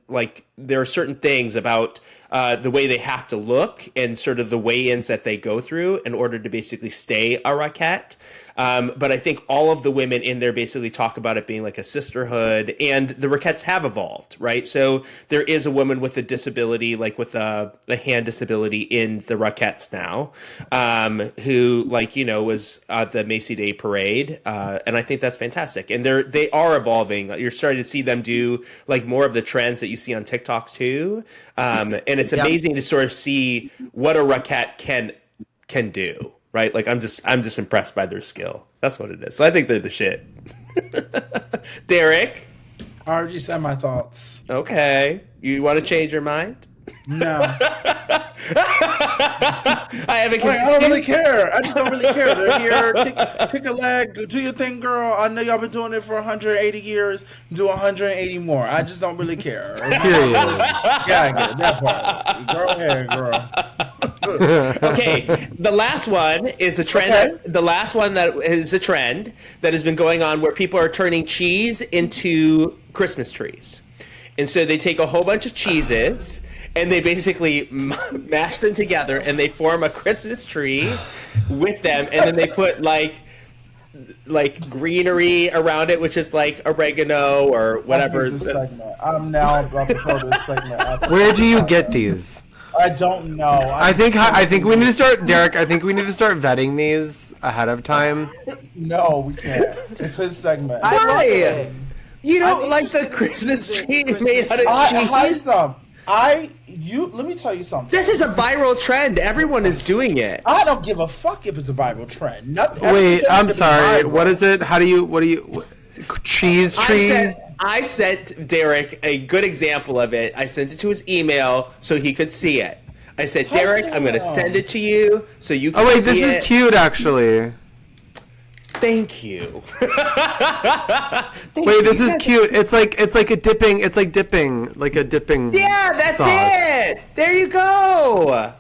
things about the way they have to look and sort of the weigh-ins that they go through in order to basically stay a Rockette. But I think all of the women in there basically talk about it being like a sisterhood, and the Rockettes have evolved, right? So there is a woman with a disability, like with a hand disability in the Rockettes now, who, like, you know, was at the Macy Day Parade. And I think that's fantastic. And they are evolving. You're starting to see them do like more of the trends that you see on TikToks too. And it's amazing to sort of see what a Rockette can do. Right, like I'm just impressed by their skill. That's what it is. So I think they're the shit. Derek, I already said my thoughts. Okay, you want to change your mind? No, I haven't. I don't really care. I just don't really care. They're here. Kick a leg. Do your thing, girl. I know y'all been doing it for 180 years. Do 180 more. I just don't really care. Yeah, that part. Go ahead, girl. Okay, the last one is a trend. Okay. The last one that is a trend that has been going on where people are turning cheese into Christmas trees. And so they take a whole bunch of cheeses and they basically mash them together and they form a Christmas tree with them. And then they put like greenery around it, which is like oregano or whatever. I'm now about to throw this segment out. Where do you get these? I don't know. I think we need to start, Derek. I think we need to start vetting these ahead of time. No, we can't. It's his segment. Why? You don't like the Christmas tree made out of cheese? Let me tell you something. This is a viral trend. Everyone is doing it. I don't give a fuck if it's a viral trend. Wait, I'm sorry. What is it? Cheese tree? I sent Derek a good example of it. I sent it to his email so he could see it. I said, Derek, I'm going to send it to you so you can see it. Oh, wait, this is cute, actually. Thank you. Wait, this is cute. It's like dipping. Yeah, that's sauce. it. There you go.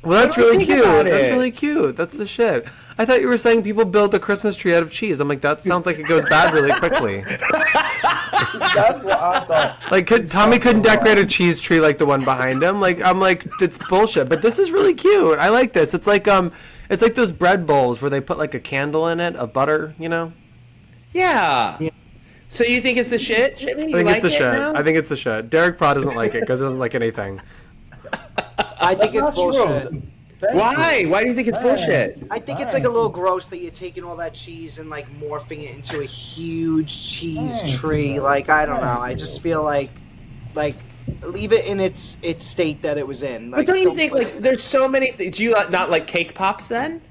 Well, that's really cute. That's really cute. That's the shit. I thought you were saying people build a Christmas tree out of cheese. I'm like, that sounds like it goes bad really quickly. That's what I thought. Like, Tommy couldn't decorate a cheese tree like the one behind him. Like, I'm like, it's bullshit. But this is really cute. I like this. It's like those bread bowls where they put like a candle in it of butter, you know? Yeah. So you think it's the shit, Jimmy? I think it's the shit. Derek Prod doesn't like it because he doesn't like anything. I think it's bullshit. Why? Why do you think it's bullshit? I think it's like a little gross that you're taking all that cheese and like morphing it into a huge cheese tree. Like I don't know. I just feel like leave it in its state that it was in. Like, But don't you think like there's so many? Do you not like cake pops then?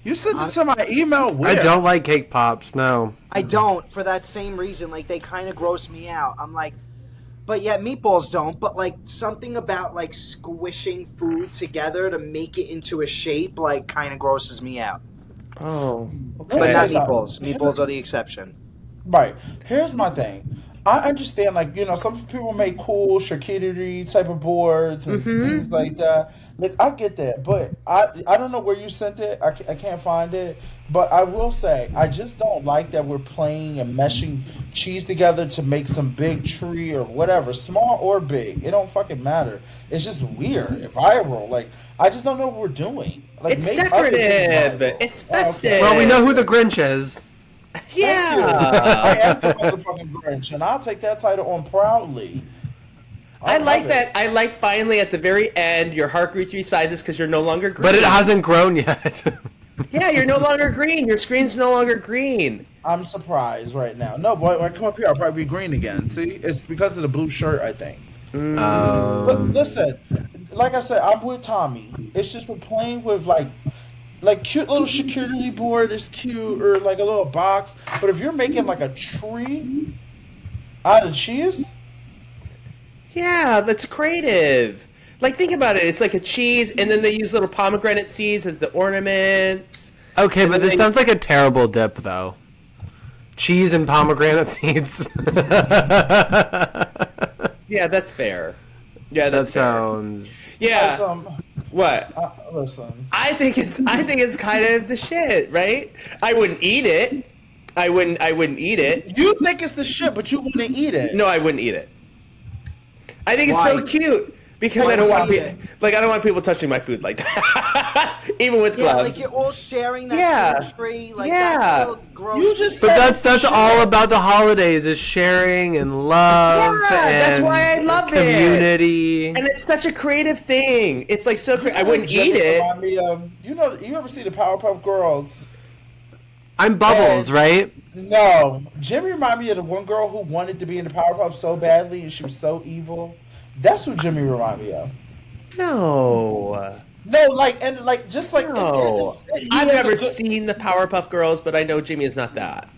You sent it to my email. Where? I don't like cake pops. No, I don't for that same reason. Like they kind of gross me out. I'm like, but yet meatballs don't. But like something about like squishing food together to make it into a shape like kind of grosses me out. Oh, But not meatballs. Meatballs are the exception. Right. Here's my thing. I understand, like, some people make cool charcuterie type of boards and things like that. Like, I get that, but I don't know where you sent it. I can't find it. But I will say, I just don't like that we're playing and meshing cheese together to make some big tree or whatever, small or big. It don't fucking matter. It's just weird, viral. Like, I just don't know what we're doing. Like, it's make other things decorative. viral. It's festive. well, we know who the Grinch is. Thank you. I am the motherfucking Grinch, and I'll take that title on proudly. I like love that. it. I like finally at the very end, your heart grew 3 sizes because you're no longer green. But it hasn't grown yet. Yeah, you're no longer green. Your screen's no longer green. I'm surprised right now. No, boy, when I come up here, I'll probably be green again. See, it's because of the blue shirt, I think. But listen, like I said, I'm with Tommy. It's just we're playing with like cute little charcuterie board is cute, or like a little box. But if you're making like a tree out of cheese, Yeah, that's creative. Like, think about it. It's like a cheese, and then they use little pomegranate seeds as the ornaments. Okay, And but then this sounds like a terrible dip, though. Cheese and pomegranate seeds. Yeah, that's fair. Yeah, That that's fair. sounds. Yeah. some What? listen. I think it's kind of the shit, right? I wouldn't eat it. I wouldn't eat it. You think it's the shit, but you wouldn't eat it. No, I wouldn't eat it. I think it's so Why? cute because Why I don't would want you people eat it? like I don't want people touching my food like that. Even with Yeah, gloves. like you're all sharing that Yeah. same tree. Like Yeah. that's a little gross. You just But said that's it's the shit. all about the holidays, is sharing and love. Yeah, and that's why I love it. community. And it's such a creative thing. It's like so I wouldn't Jimmy eat it. remind me of, you ever see the Powerpuff Girls? I'm Bubbles, And- right? No, Jimmy reminded me of the one girl who wanted to be in the Powerpuff so badly, and she was so evil. That's what Jimmy reminded me of. No. No, just like No. he I've has a never good- seen the Powerpuff Girls, but I know Jimmy is not that.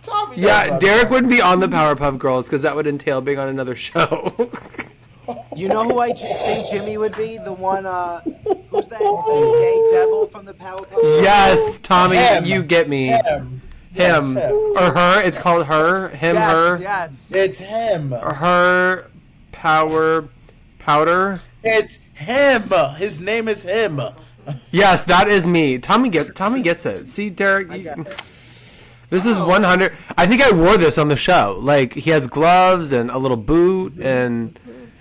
Tommy knows Yeah, about Derek that. wouldn't be on the Powerpuff Girls because that would entail being on another show. You know who I think Jimmy would be? The one, who's that gay devil from the Powerpuff? Yes, Tommy, Him. you get me. Him. Yes, Him. Or her. It's called her. Him, Yes, her. yes. It's him. Her powder. It's him. His name is him. Yes, that is me. Tommy gets it. See, Derek, this is 100. I think I wore this on the show. Like, he has gloves and a little boot, and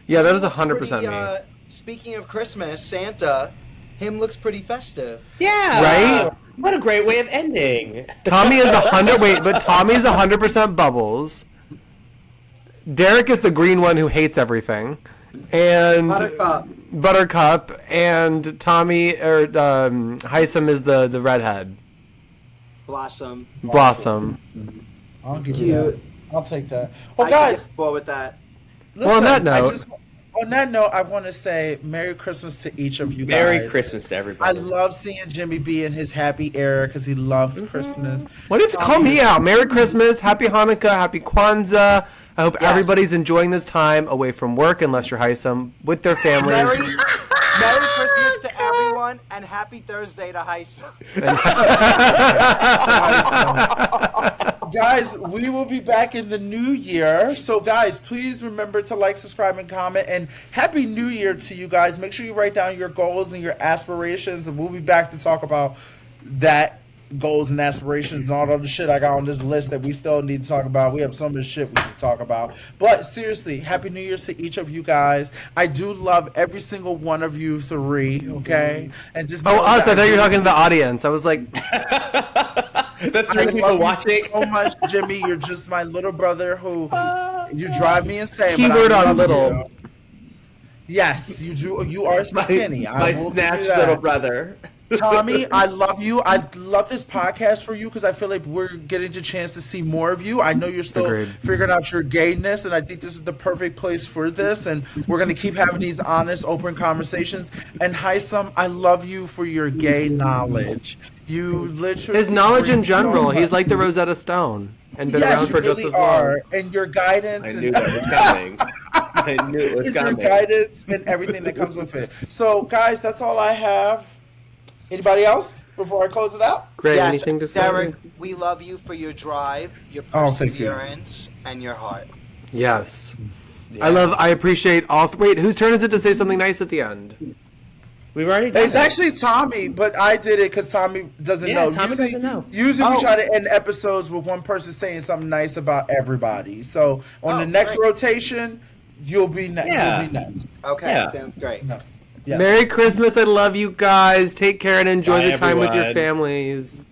yeah, that is 100% me. Speaking of Christmas, Santa, him looks pretty festive. Yeah. Right? What a great way of ending. Tommy is 100. Wait, but Tommy is 100% Bubbles. Derek is the green one who hates everything, and Buttercup, and Tommy or Heisem is the redhead. Blossom. Blossom. I'll give you Cute. that. I'll take that. Well, I can guys, get bored with that. listen, Well, on that note- on that note, I want to say Merry Christmas to each of you guys. Merry Christmas to I everybody. love seeing Jimmy be in his happy era because he loves Christmas. What do you have to call me out? Merry Christmas, Happy Hanukkah, Happy Kwanzaa. I hope everybody's enjoying this time away from work, unless you're Heisem, with their families. Merry Christmas to everyone, and happy Thursday to Heisem. Guys, we will be back in the new year. So, guys, please remember to like, subscribe, and comment. And Happy New Year to you guys. Make sure you write down your goals and your aspirations. And we'll be back to talk about that goals and aspirations and all the other shit I got on this list that we still need to talk about. We have so much shit we need to talk about. But seriously, Happy New Year to each of you guys. I do love every single one of you three, okay? And just Oh, know, us. I guys, thought you were talking to the audience. I was like, The three I people love you watching. so much, Jimmy. You're just my little brother who you drive me insane. but I Keyword on love little. you. Yes, you do. You are skinny. I My will give you snatched that. little brother. Tommy, I love you. I love this podcast for you because I feel like we're getting the chance to see more of you. I know you're still Agreed. figuring out your gayness, and I think this is the perfect place for this. And we're going to keep having these honest, open conversations. And Haisam, I love you for your gay knowledge. You literally His knowledge bring in so general, much. he's like the Rosetta Stone and been Yes, around you for just really as long. are. And your guidance. I and- knew that was coming. I knew it was and your coming. guidance and everything that comes with it. So, guys, that's all I have. Anybody else before I close it out? Great, Yes, anything to say? Derek, we love you for your drive, your Oh, thank you. perseverance, and your heart. Yes. I appreciate all. Wait, whose turn is it to say something nice at the end? We've already done It's that. actually Tommy, but I did it because Tommy doesn't Yeah, know. Tommy doesn't know. Usually we Oh. try to end episodes with one person saying something nice about everybody. So on Oh, the next great. rotation, you'll be next. Yeah. You'll be next. Okay, Yeah. sounds great. Yes. Yes. Merry Christmas. I love you guys. Take care and enjoy Bye, the time with your everyone. families.